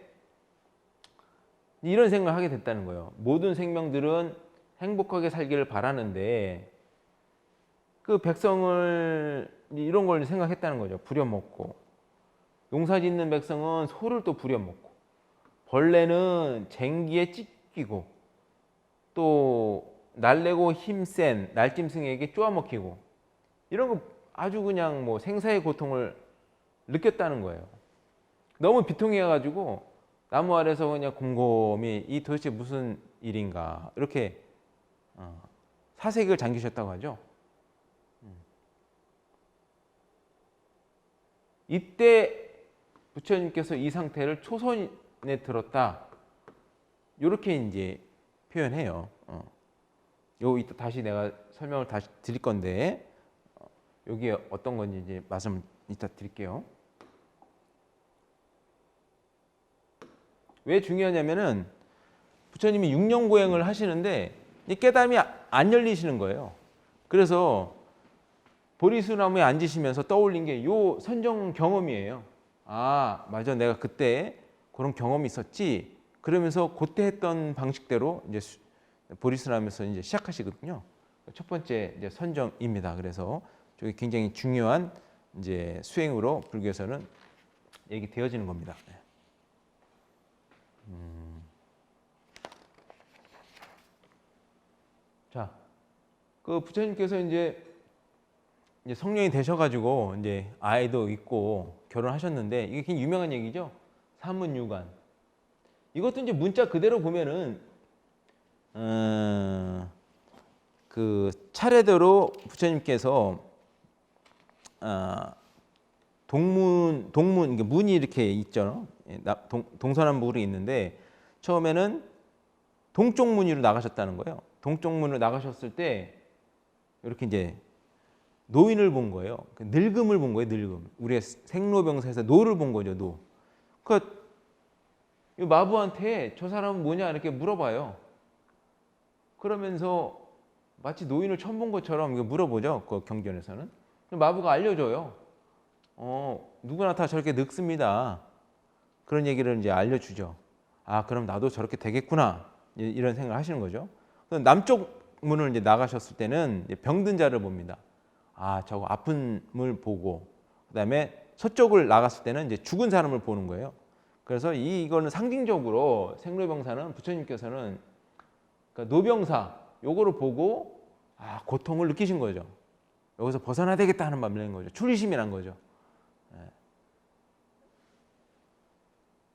이런 생각을 하게 됐다는 거예요. 모든 생명들은 행복하게 살기를 바라는데 그 백성을 이런 걸 생각했다는 거죠. 부려먹고 농사 짓는 백성은 소를 또 부려먹고 벌레는 쟁기에 찢기고 또 날래고 힘센 날짐승에게 쪼아먹히고 이런 거 아주 그냥 뭐 생사의 고통을 느꼈다는 거예요. 너무 비통해가지고 나무 아래서 그냥 곰곰이 이 도대체 무슨 일인가 이렇게 사색을 잠기셨다고 하죠. 이때 부처님께서 이 상태를 초선에 들었다 이렇게 이제 표현해요. 요 이따 다시 내가 설명을 다시 드릴 건데 여기 어떤 건지 이제 말씀을 이따 드릴게요. 왜 중요하냐면은 부처님이 육령고행을 하시는데 이 깨달음이 안 열리시는 거예요. 그래서 보리수나무에 앉으시면서 떠올린 게 요 선정 경험이에요. 아 맞아 내가 그때 그런 경험이 있었지. 그러면서 그때 했던 방식대로 이제 보리수나무에서 이제 시작하시거든요. 첫 번째 이제 선정입니다. 그래서 저게 굉장히 중요한 이제 수행으로 불교에서는 얘기되어지는 겁니다. 자, 그 부처님께서 이제 성령이 되셔가지고 이제 아이도 있고 결혼하셨는데 이게 굉장히 유명한 얘기죠. 사문유관. 이것도 이제 문자 그대로 보면은 그 차례대로 부처님께서 동문 이게 문이 이렇게 있죠. 동서남북으로 있는데 처음에는 동쪽 문으로 나가셨다는 거예요. 동쪽 문으로 나가셨을 때 이렇게 이제 노인을 본 거예요. 늙음을 본 거예요. 늙음. 우리의 생로병사에서 노를 본 거죠. 노. 그러니까 마부한테 저 사람은 뭐냐 이렇게 물어봐요. 그러면서 마치 노인을 처음 본 것처럼 이거 물어보죠. 그 경전에서는. 마부가 알려줘요. 누구나 다 저렇게 늙습니다. 그런 얘기를 이제 알려주죠. 아, 그럼 나도 저렇게 되겠구나. 이런 생각을 하시는 거죠. 남쪽 문을 이제 나가셨을 때는 병든 자를 봅니다. 아, 저거 아픔을 보고, 그다음에 서쪽을 나갔을 때는 이제 죽은 사람을 보는 거예요. 그래서 이거는 상징적으로 생로병사는 부처님께서는 그러니까 노병사 요거를 보고 아, 고통을 느끼신 거죠. 여기서 벗어나야 되겠다 하는 마음을 낸 거죠. 출리심이란 거죠.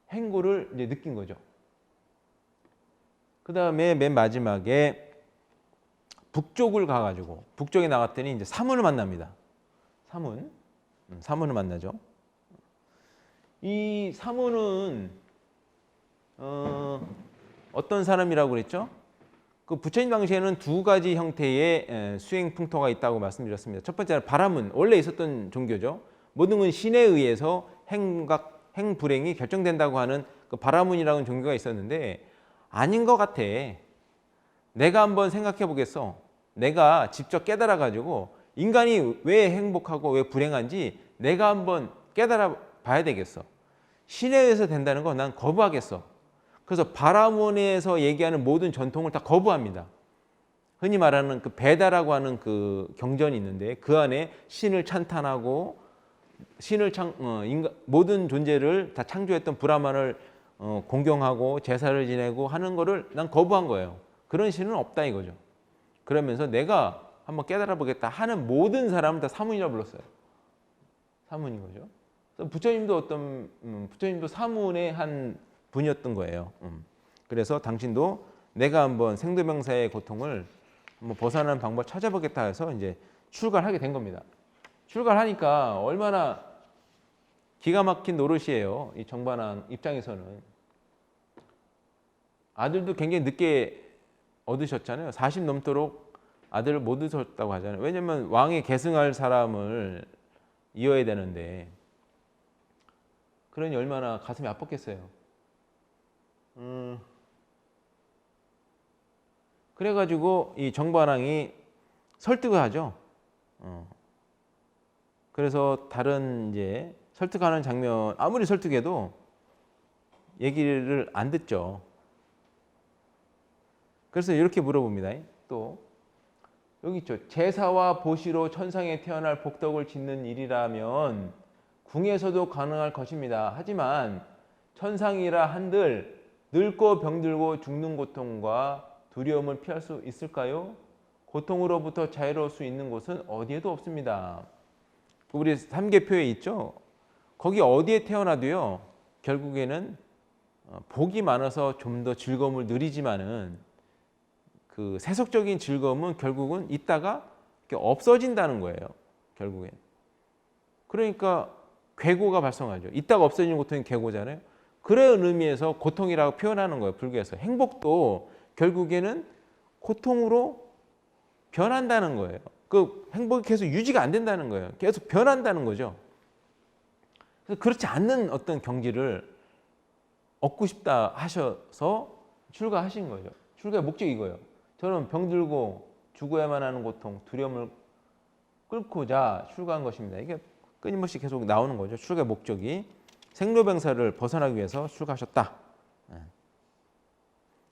행고를 이제 느낀 거죠. 그 다음에 맨 마지막에 북쪽을 가가지고 북쪽에 나갔더니 이제 사문을 만납니다. 사문을 만나죠. 이 사문은 어떤 사람이라고 그랬죠? 그 부처님 당시에는 두 가지 형태의 수행 풍토가 있다고 말씀드렸습니다. 첫 번째는 바라문, 원래 있었던 종교죠. 모든 건 신에 의해서 행불행이 결정된다고 하는 그 바라문이라는 종교가 있었는데 아닌 것 같아. 내가 한번 생각해 보겠어. 내가 직접 깨달아 가지고 인간이 왜 행복하고 왜 불행한지 내가 한번 깨달아 봐야 되겠어. 신에 의해서 된다는 거 난 거부하겠어. 그래서 바라문에서 얘기하는 모든 전통을 다 거부합니다. 흔히 말하는 그 베다라고 하는 그 경전이 있는데 그 안에 신을 찬탄하고 모든 존재를 다 창조했던 브라만을 공경하고 제사를 지내고 하는 거를 난 거부한 거예요. 그런 시는 없다 이거죠. 그러면서 내가 한번 깨달아 보겠다 하는 모든 사람을 다 사문이라 불렀어요. 사문인 거죠. 부처님도 부처님도 사문의 한 분이었던 거예요. 그래서 당신도 내가 한번 생도명사의 고통을 한번 벗어나는 방법을 찾아보겠다 해서 이제 출가를 하게 된 겁니다. 출가를 하니까 얼마나 기가 막힌 노릇이에요. 이 정반왕 입장에서는. 아들도 굉장히 늦게 얻으셨잖아요. 40 넘도록 아들을 못 얻으셨다고 하잖아요. 왜냐하면 왕에 계승할 사람을 이어야 되는데, 그러니 얼마나 가슴이 아팠겠어요. 그래가지고 이 정반왕이 설득을 하죠. 그래서 다른 이제 설득하는 장면, 아무리 설득해도 얘기를 안 듣죠. 그래서 이렇게 물어봅니다. 또 여기 있죠. 제사와 보시로 천상에 태어날 복덕을 짓는 일이라면 궁에서도 가능할 것입니다. 하지만 천상이라 한들 늙고 병들고 죽는 고통과 두려움을 피할 수 있을까요? 고통으로부터 자유로울 수 있는 곳은 어디에도 없습니다. 우리 삼계표에 있죠. 거기 어디에 태어나도요. 결국에는 복이 많아서 좀 더 즐거움을 누리지만은 그 세속적인 즐거움은 결국은 있다가 없어진다는 거예요. 결국엔. 그러니까 괴고가 발생하죠. 있다가 없어지는 고통이 괴고잖아요. 그런 의미에서 고통이라고 표현하는 거예요. 불교에서. 행복도 결국에는 고통으로 변한다는 거예요. 그 행복이 계속 유지가 안 된다는 거예요. 계속 변한다는 거죠. 그래서 그렇지 않는 어떤 경지를 얻고 싶다 하셔서 출가하신 거죠. 출가의 목적이 이거예요. 저는 병들고 죽어야만 하는 고통, 두려움을 끓고자 출가한 것입니다. 이게 끊임없이 계속 나오는 거죠. 출가의 목적이 생로병사를 벗어나기 위해서 출가하셨다.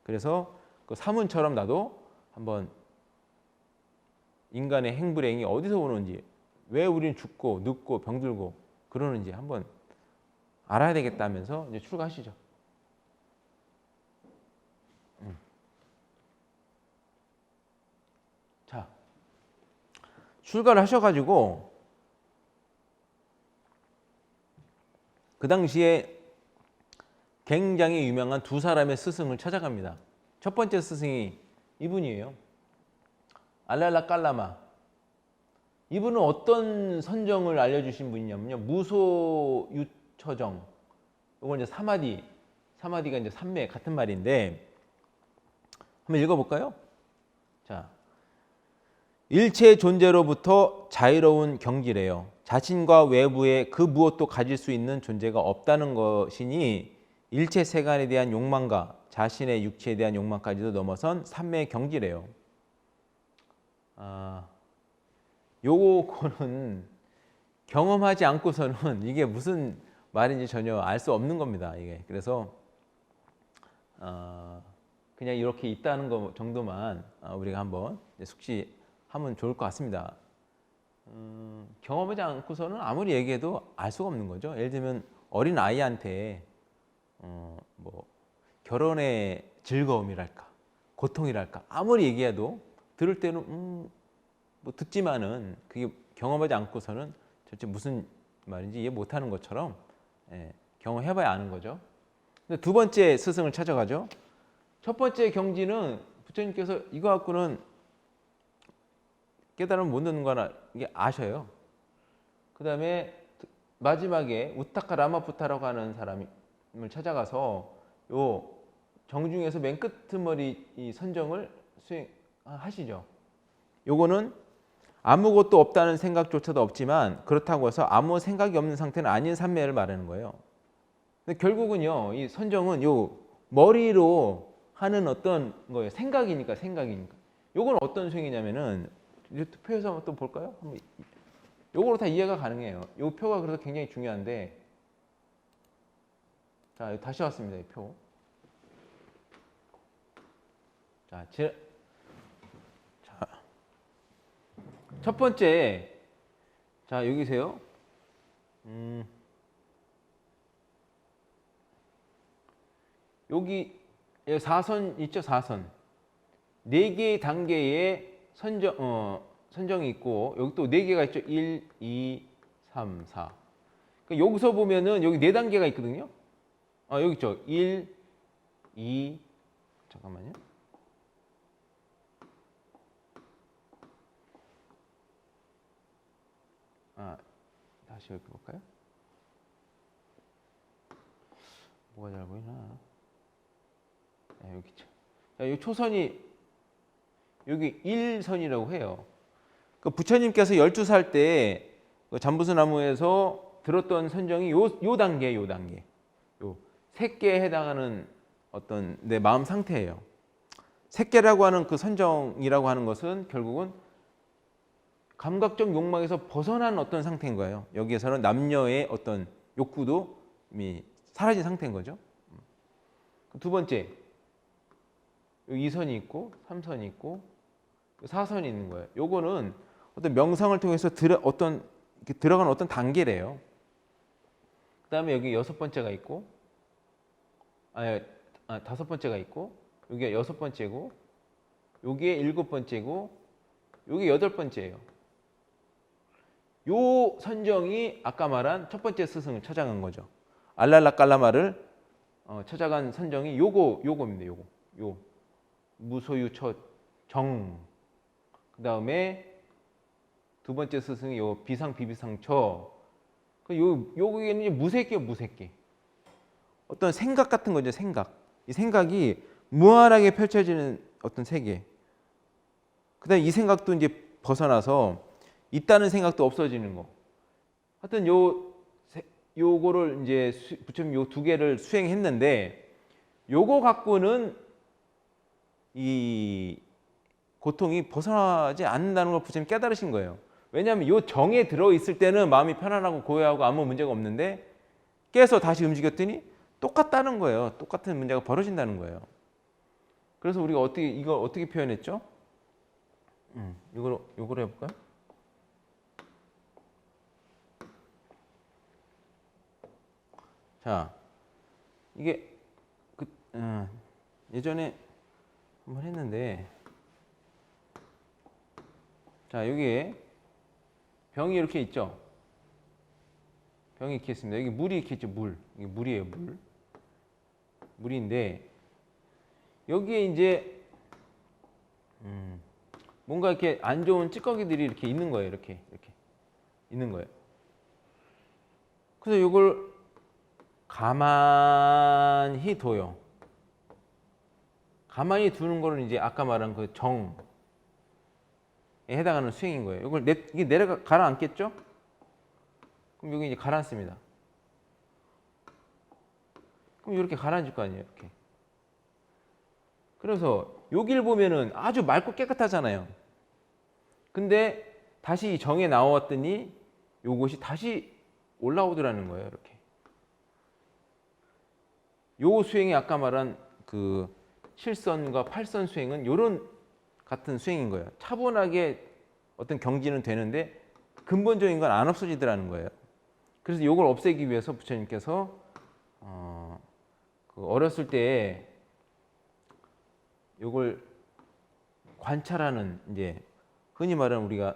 그래서 그 사문처럼 나도 한번 인간의 행불행이 어디서 오는지, 왜 우리는 죽고 늙고 병들고 그러는지 한번 알아야 되겠다면서 이제 출가하시죠. 자, 출가를 하셔가지고 그 당시에 굉장히 유명한 두 사람의 스승을 찾아갑니다. 첫 번째 스승이 이분이에요. 알랄라 깔라마. 이분은 어떤 선정을 알려주신 분이냐면요. 무소유처정. 이건 이제 사마디가 이제 삼매 같은 말인데 한번 읽어볼까요? 자, 일체 존재로부터 자유로운 경지래요. 자신과 외부에 그 무엇도 가질 수 있는 존재가 없다는 것이니 일체 세간에 대한 욕망과 자신의 육체에 대한 욕망까지도 넘어선 삼매의 경지래요. 요거는 경험하지 않고서는 이게 무슨 말인지 전혀 알 수 없는 겁니다. 이게 그래서 그냥 이렇게 있다는 거 정도만 우리가 한번 숙지하면 좋을 것 같습니다. 경험하지 않고서는 아무리 얘기해도 알 수가 없는 거죠. 예를 들면 어린 아이한테 뭐 결혼의 즐거움이랄까, 고통이랄까 아무리 얘기해도 들을 때는 뭐 듣지만은 그게 경험하지 않고서는 도대체 무슨 말인지 이해 못하는 것처럼 경험해봐야 아는 거죠. 근데 두 번째 스승을 찾아가죠. 첫 번째 경지는 부처님께서 이거 갖고는 깨달음을 못 얻는 거나 이게 아셔요. 그 다음에 마지막에 우타카 라마푸타라고 하는 사람을 찾아가서 요 정중에서 맨 끝머리 이 선정을 수행하시죠. 요거는 아무것도 없다는 생각조차도 없지만 그렇다고 해서 아무 생각이 없는 상태는 아닌 삼매를 말하는 거예요. 근데 결국은요, 이 선정은 요 머리로 하는 어떤 거예요. 생각이니까. 요건 어떤 수행이냐면은 표에서 한번 또 볼까요? 요거로 다 이해가 가능해요. 요 표가 그래서 굉장히 중요한데, 자 다시 왔습니다. 이 표. 자, 첫 번째, 자 여기세요. 여기 4선 있죠? 4선. 4개의 단계의 선정이 있고 여기 또 4개가 있죠. 1, 2, 3, 4. 그러니까 여기서 보면은 여기 4단계가 있거든요. 여기 있죠. 1, 2, 잠깐만요. 다시 여기 볼까요? 뭐가 잘 보이나? 여기 있죠. 자, 이 초선이 여기 1선이라고 해요. 그 부처님께서 12살 때 그 잠부수 나무에서 들었던 선정이 요 단계. 요 색계에 해당하는 어떤 내 마음 상태예요. 색계라고 하는 그 선정이라고 하는 것은 결국은 감각적 욕망에서 벗어난 어떤 상태인 거예요. 여기에서는 남녀의 어떤 욕구도 이미 사라진 상태인 거죠. 두 번째, 2선이 있고 3선이 있고 4선이 있는 거예요. 요거는 어떤 명상을 통해서 들어가는 어떤 단계래요. 그 다음에 여기 6번째가 있고 5번째가 있고 여기가 6번째고 여기에 7번째고 여기 8번째예요. 요 선정이 아까 말한 첫 번째 스승을 찾아간 거죠. 알랄라깔라마를 찾아간 선정이 요겁니다. 요 무소유 첫정. 그 다음에 두 번째 스승이 요 비상비비상처. 요게는 이제 무색계. 어떤 생각 같은 거죠. 생각. 이 생각이 무한하게 펼쳐지는 어떤 세계. 그다음에 이 생각도 이제 벗어나서 있다는 생각도 없어지는 거. 하여튼 요거를 이제 부처님 요 2개를 수행했는데 요거 갖고는 이 고통이 벗어나지 않는다는 걸 부처님 깨달으신 거예요. 왜냐하면 요 정에 들어있을 때는 마음이 편안하고 고요하고 아무 문제가 없는데 깨서 다시 움직였더니 똑같다는 거예요. 똑같은 문제가 벌어진다는 거예요. 그래서 우리가 이걸 어떻게 표현했죠? 요거로 해볼까요? 자, 이게 예전에 한번 했는데, 자 여기에 병이 이렇게 있죠. 병이 이렇게 있습니다. 여기 물이 이렇게 있죠. 이게 물이에요. 물인데 여기에 이제 뭔가 이렇게 안 좋은 찌꺼기들이 이렇게 있는 거예요. 이렇게 있는 거예요. 그래서 이걸 가만히 둬요. 가만히 두는 거는 이제 아까 말한 그 정에 해당하는 수행인 거예요. 이게 가라앉겠죠? 그럼 여기 이제 가라앉습니다. 그럼 이렇게 가라앉을 거 아니에요. 이렇게. 그래서 여기를 보면은 아주 맑고 깨끗하잖아요. 근데 다시 이 정에 나왔더니 요것이 다시 올라오더라는 거예요. 이렇게. 요 수행이 아까 말한 그 7선과 8선 수행은 요런 같은 수행인 거예요. 차분하게 어떤 경지는 되는데 근본적인 건 안 없어지더라는 거예요. 그래서 요걸 없애기 위해서 부처님께서 어렸을 때 요걸 관찰하는 이제 흔히 말하는 우리가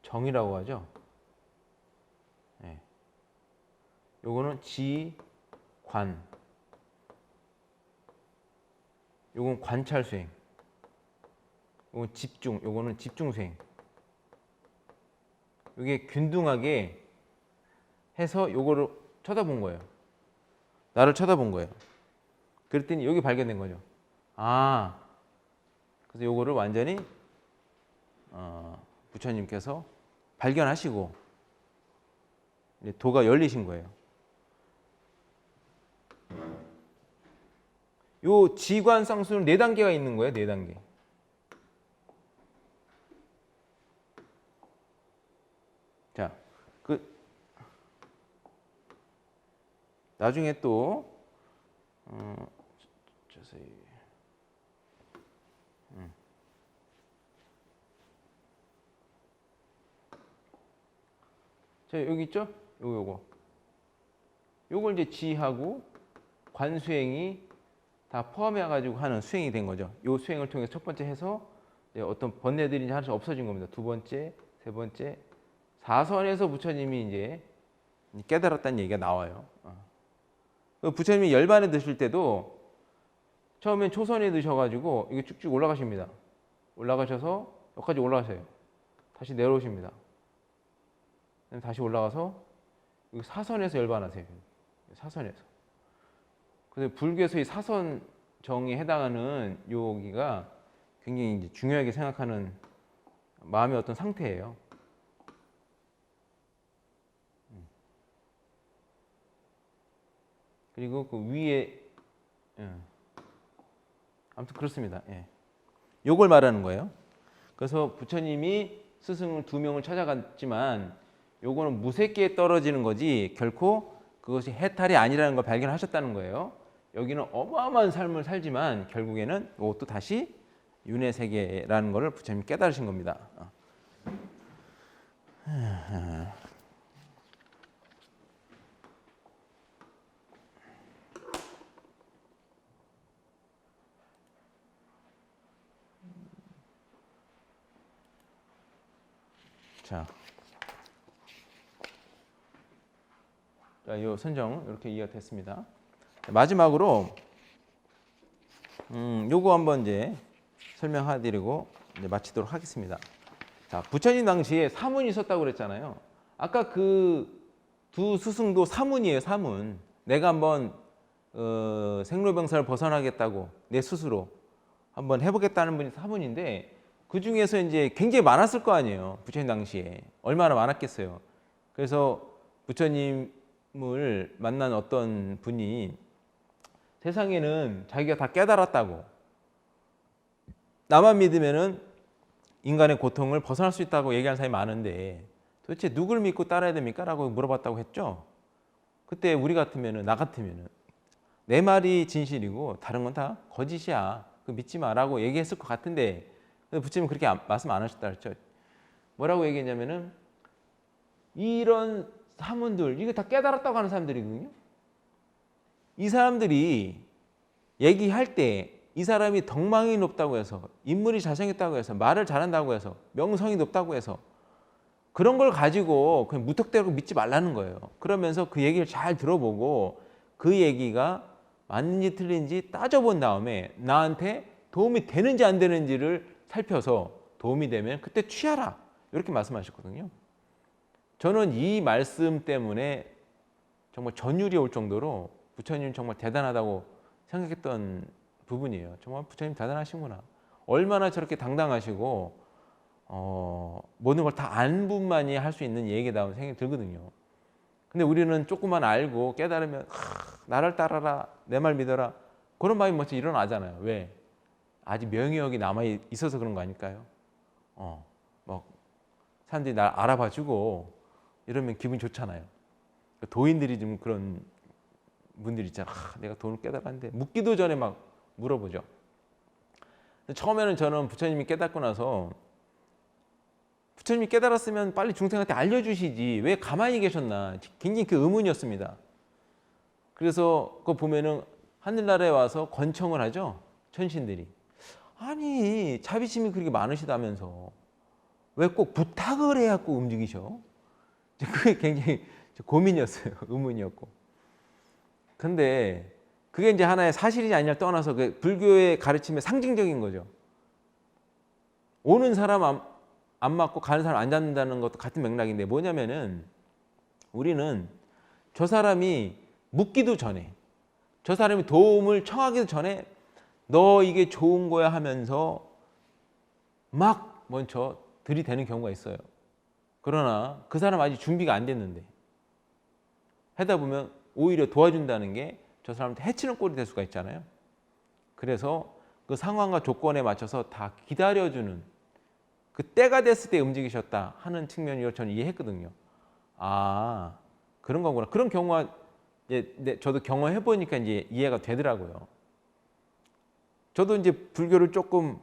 선정이라고 하죠. 네. 요거는 지관. 요건 관찰 수행. 요건 집중. 요거는 집중 수행. 요게 균등하게 해서 요거를 쳐다본 거예요. 나를 쳐다본 거예요. 그랬더니 여기 발견된 거죠. 그래서 요거를 완전히 부처님께서 발견하시고 도가 열리신 거예요. 요 지관 쌍수는 4단계가 있는 거예요. 4단계. 자, 나중에 또 자세히 자, 여기 있죠? 요걸 이제 지하고 관수행이 다 포함해가지고 하는 수행이 된 거죠. 이 수행을 통해서 첫 번째 해서 이제 어떤 번뇌들이 이제 하나씩 없어진 겁니다. 두 번째, 세 번째, 사선에서 부처님이 이제 깨달았다는 얘기가 나와요. 부처님이 열반에 드실 때도 처음엔 초선에 드셔가지고 이게 쭉쭉 올라가십니다. 올라가셔서 여기까지 올라가셔요. 다시 내려오십니다. 다시 올라가서 사선에서 열반하세요. 사선에서. 그래서 불교에서 이 사선정에 해당하는 여기가 굉장히 이제 중요하게 생각하는 마음의 어떤 상태예요. 그리고 그 위에 아무튼 그렇습니다. 예. 요걸 말하는 거예요. 그래서 부처님이 스승을 2명을 찾아갔지만 요거는 무색기에 떨어지는 거지 결코 그것이 해탈이 아니라는 걸 발견하셨다는 거예요. 여기는 어마어마한 삶을 살지만 결국에는 이것도 다시 윤회 세계라는 것을 부처님이 깨달으신 겁니다. 자, 이 선정 이렇게 이해가 됐습니다. 마지막으로 요거 한번 이제 설명해드리고 이제 마치도록 하겠습니다. 자, 부처님 당시에 사문이 있었다고 그랬잖아요. 아까 그 두 스승도 사문이에요. 사문. 내가 한번 생로병사를 벗어나겠다고 내 스스로 한번 해보겠다는 분이 사문인데 그 중에서 이제 굉장히 많았을 거 아니에요. 부처님 당시에 얼마나 많았겠어요. 그래서 부처님을 만난 어떤 분이 세상에는 자기가 다 깨달았다고 나만 믿으면은 인간의 고통을 벗어날 수 있다고 얘기하는 사람이 많은데 도대체 누굴 믿고 따라야 됩니까? 라고 물어봤다고 했죠. 그때 우리 같으면은 나 같으면은 내 말이 진실이고 다른 건 다 거짓이야. 그 믿지 마라고 얘기했을 것 같은데 부처님은 그렇게 말씀 안 하셨다 그랬죠. 뭐라고 얘기했냐면은 이런 사문들 이거 다 깨달았다고 하는 사람들이거든요. 이 사람들이 얘기할 때 이 사람이 덕망이 높다고 해서 인물이 잘생겼다고 해서 말을 잘한다고 해서 명성이 높다고 해서 그런 걸 가지고 그냥 무턱대고 믿지 말라는 거예요. 그러면서 그 얘기를 잘 들어보고 그 얘기가 맞는지 틀린지 따져본 다음에 나한테 도움이 되는지 안 되는지를 살펴서 도움이 되면 그때 취하라 이렇게 말씀하셨거든요. 저는 이 말씀 때문에 정말 전율이 올 정도로 부처님 정말 대단하다고 생각했던 부분이에요. 정말 부처님 대단하시구나. 얼마나 저렇게 당당하시고 모든 걸 다 안 분만이 할 수 있는 얘기다운 생각이 들거든요. 근데 우리는 조금만 알고 깨달으면 나를 따라라 내 말 믿어라 그런 마음이 먼저 일어나잖아요. 왜? 아직 명예욕이 남아 있어서 그런 거 아닐까요? 뭐 사람들이 날 알아봐주고 이러면 기분이 좋잖아요. 도인들이 좀 그런 분들 있잖아. 내가 돈을 깨달았는데 묻기도 전에 막 물어보죠. 처음에는 저는 부처님이 깨닫고 나서 부처님이 깨달았으면 빨리 중생한테 알려주시지 왜 가만히 계셨나 굉장히 그 의문이었습니다. 그래서 그거 보면은 하늘나라에 와서 권청을 하죠. 천신들이. 아니 자비심이 그렇게 많으시다면서 왜 꼭 부탁을 해갖고 움직이셔? 그게 굉장히 고민이었어요. 의문이었고. 근데 그게 이제 하나의 사실이지 아니냐를 떠나서 그 불교의 가르침의 상징적인 거죠. 오는 사람 안 맞고 가는 사람 안 잡는다는 것도 같은 맥락인데 뭐냐면은 우리는 저 사람이 묻기도 전에 저 사람이 도움을 청하기도 전에 너 이게 좋은 거야 하면서 막 먼저 들이대는 경우가 있어요. 그러나 그 사람 아직 준비가 안 됐는데 하다 보면 오히려 도와준다는 게 저 사람한테 해치는 꼴이 될 수가 있잖아요. 그래서 그 상황과 조건에 맞춰서 다 기다려주는 그 때가 됐을 때 움직이셨다 하는 측면으로 저는 이해했거든요. 아 그런 거구나. 그런 경우가 이제 저도 경험해 보니까 이제 이해가 되더라고요. 저도 이제 불교를 조금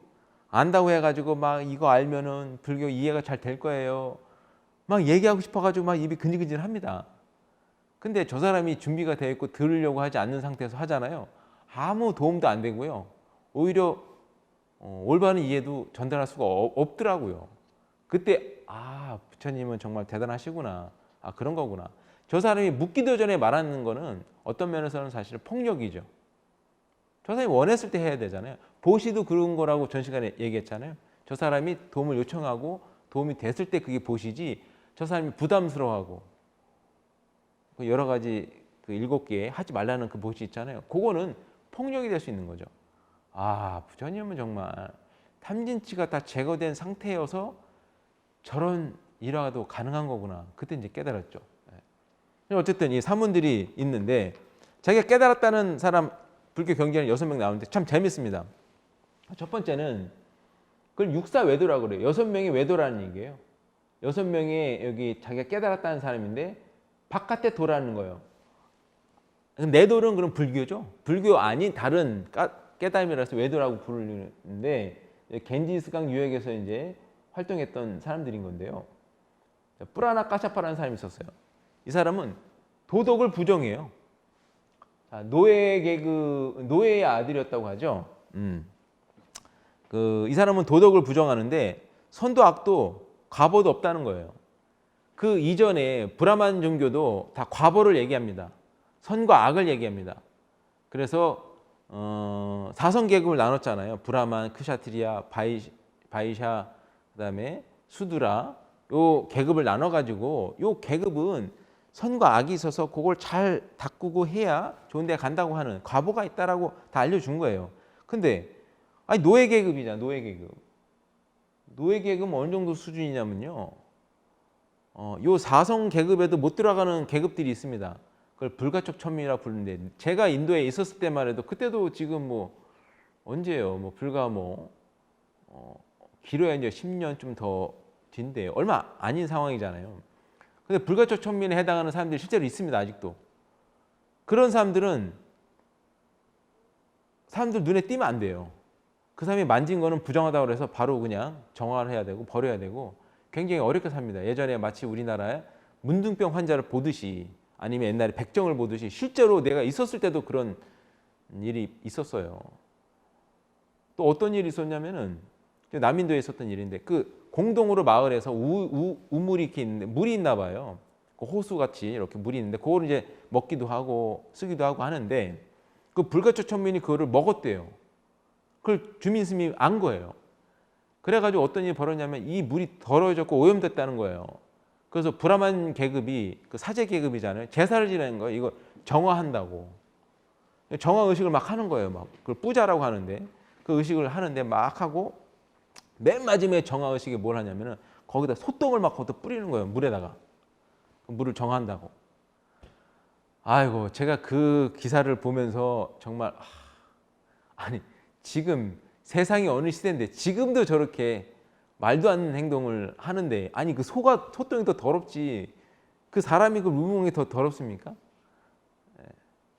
안다고 해가지고 막 이거 알면은 불교 이해가 잘 될 거예요. 막 얘기하고 싶어가지고 막 입이 근질근질합니다. 근데 저 사람이 준비가 되어 있고 들으려고 하지 않는 상태에서 하잖아요. 아무 도움도 안 되고요. 오히려 올바른 이해도 전달할 수가 없더라고요. 그때 부처님은 정말 대단하시구나. 그런 거구나. 저 사람이 묻기도 전에 말하는 거는 어떤 면에서는 사실 폭력이죠. 저 사람이 원했을 때 해야 되잖아요. 보시도 그런 거라고 전 시간에 얘기했잖아요. 저 사람이 도움을 요청하고 도움이 됐을 때 그게 보시지, 저 사람이 부담스러워하고 여러 가지 그 7개 하지 말라는 그 보시 있잖아요. 그거는 폭력이 될 수 있는 거죠. 부처님은 정말 탐진치가 다 제거된 상태여서 저런 일화도 가능한 거구나. 그때 이제 깨달았죠. 어쨌든 이 사문들이 있는데 자기가 깨달았다는 사람 불교 경전에 6명 나오는데 참 재밌습니다. 첫 번째는 그걸 육사외도라고 그래요. 6명이 외도라는 얘기예요. 6명이 여기 자기가 깨달았다는 사람인데 바깥에 도라는 거예요. 내돌은 그럼 불교죠. 불교 아닌 다른 깨달음이라서 외도라고 부르는데 겐지스강 유역에서 이제 활동했던 사람들인 건데요. 뿌라나 까샤파라는 사람이 있었어요. 이 사람은 도덕을 부정해요. 노예의 아들이었다고 하죠. 이 사람은 도덕을 부정하는데 선도 악도 과보도 없다는 거예요. 그 이전에 브라만 종교도 다 과보를 얘기합니다. 선과 악을 얘기합니다. 그래서 사성 계급을 나눴잖아요. 브라만, 크샤트리아, 바이샤, 그다음에 수드라, 요 계급을 나눠가지고 요 계급은 선과 악이 있어서 그걸 잘 다꾸고 해야 좋은 데 간다고 하는 과보가 있다라고 다 알려준 거예요. 근데 노예 계급이잖아. 노예 계급. 노예 계급은 어느 정도 수준이냐면요. 요 사성 계급에도 못 들어가는 계급들이 있습니다. 그걸 불가촉 천민이라고 부르는데 제가 인도에 있었을 때만 해도 그때도 지금 언제예요? 불과 길어야 이제 10년 좀 더 뒤인데 얼마 아닌 상황이잖아요. 근데 불가촉 천민에 해당하는 사람들이 실제로 있습니다. 아직도. 그런 사람들 눈에 띄면 안 돼요. 그 사람이 만진 거는 부정하다고 해서 바로 그냥 정화를 해야 되고 버려야 되고 굉장히 어렵게 삽니다. 예전에 마치 우리나라에 문둥병 환자를 보듯이 아니면 옛날에 백정을 보듯이 실제로 내가 있었을 때도 그런 일이 있었어요. 또 어떤 일이 있었냐면은 남인도에 있었던 일인데 그 공동으로 마을에서 우물이 이렇게 있는데 물이 있나 봐요. 그 호수같이 이렇게 물이 있는데 그거를 이제 먹기도 하고 쓰기도 하고 하는데 그 불가촉 천민이 그거를 먹었대요. 그걸 주민 스님이 안 거예요. 그래가지고 어떤 일이 벌어졌냐면 이 물이 더러워졌고 오염됐다는 거예요. 그래서 브라만 계급이 그 사제 계급이잖아요. 제사를 지내는 거예요. 이거 정화한다고. 정화 의식을 막 하는 거예요. 막 그걸 뿌자라고 하는데 그 의식을 하는데 막 하고 맨 마지막에 정화 의식에 뭘 하냐면은 거기다 소똥을 막 거기다 뿌리는 거예요. 물에다가. 물을 정화한다고. 아이고 제가 그 기사를 보면서 정말 아니 지금 세상이 어느 시대인데 지금도 저렇게 말도 안 되는 행동을 하는데 아니 그 소똥이 더 더럽지 그 사람이 그 루몽이 더 더럽습니까?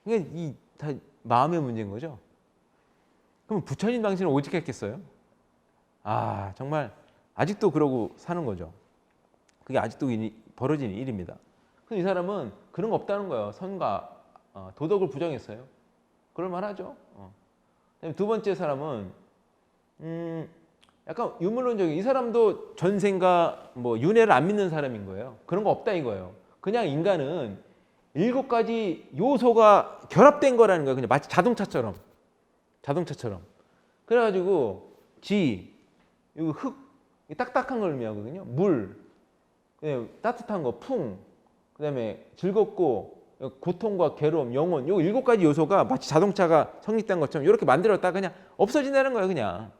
그러니까 이 다 마음의 문제인 거죠. 그럼 부처님 당신은 오직 했겠어요? 정말 아직도 그러고 사는 거죠. 그게 아직도 벌어지는 일입니다. 그래서 이 사람은 그런 거 없다는 거예요. 선과 도덕을 부정했어요. 그럴 만하죠. 두 번째 사람은 약간 유물론적인 이 사람도 전생과 윤회를 안 믿는 사람인 거예요. 그런 거 없다 이거예요. 그냥 인간은 7가지 요소가 결합된 거라는 거예요. 그냥 마치 자동차처럼. 그래가지고 흙, 딱딱한 걸 의미하거든요. 물, 따뜻한 거, 풍, 그다음에 즐겁고 고통과 괴로움, 영혼, 요 7가지 요소가 마치 자동차가 성립된 것처럼 이렇게 만들었다 그냥 없어진다는 거예요, 그냥.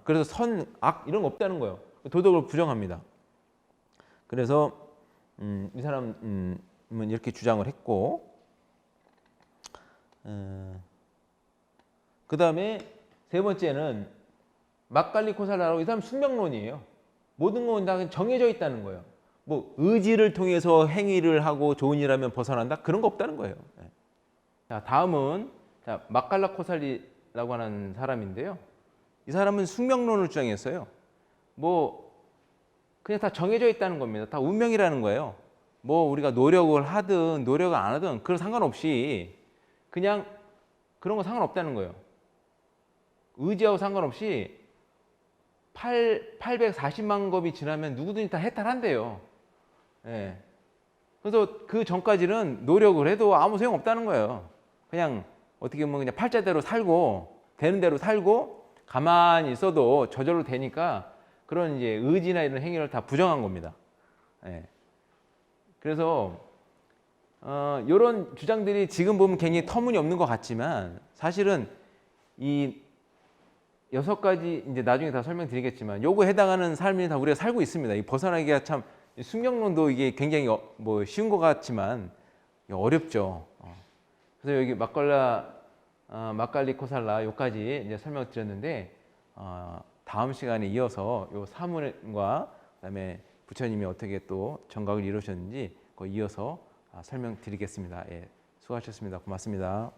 그래서 선, 악 이런 거 없다는 거예요. 도덕을 부정합니다. 그래서 이 사람은 이렇게 주장을 했고, 그 다음에 세 번째는 막갈리 코살라라고 이 사람 숙명론이에요. 모든 건 다 정해져 있다는 거예요. 의지를 통해서 행위를 하고 좋은 일 하면 벗어난다? 그런 거 없다는 거예요. 자, 다음은 막갈라 코살리라고 하는 사람인데요. 이 사람은 숙명론을 주장했어요. 그냥 다 정해져 있다는 겁니다. 다 운명이라는 거예요. 우리가 노력을 하든 노력을 안 하든 그런 상관없이 그냥 그런 거 상관없다는 거예요. 의지하고 상관없이 840만 겁이 지나면 누구든지 다 해탈한대요. 예. 그래서 그 전까지는 노력을 해도 아무 소용 없다는 거예요. 그냥 어떻게 보면 그냥 팔자대로 살고 되는 대로 살고 가만히 있어도 저절로 되니까 그런 이제 의지나 이런 행위를 다 부정한 겁니다. 예. 그래서 이런 주장들이 지금 보면 굉장히 터무니없는 것 같지만 사실은 이 6가지 이제 나중에 다 설명드리겠지만 요거에 해당하는 삶이 다 우리가 살고 있습니다. 이 벗어나기가 참 순경론도 이게 굉장히 뭐 쉬운 것 같지만 어렵죠. 그래서 여기 막갈리 코살라 요까지 이제 설명을 드렸는데 다음 시간에 이어서 요 사문과 그다음에 부처님이 어떻게 또 정각을 이루셨는지 이어서 설명드리겠습니다. 예, 수고하셨습니다. 고맙습니다.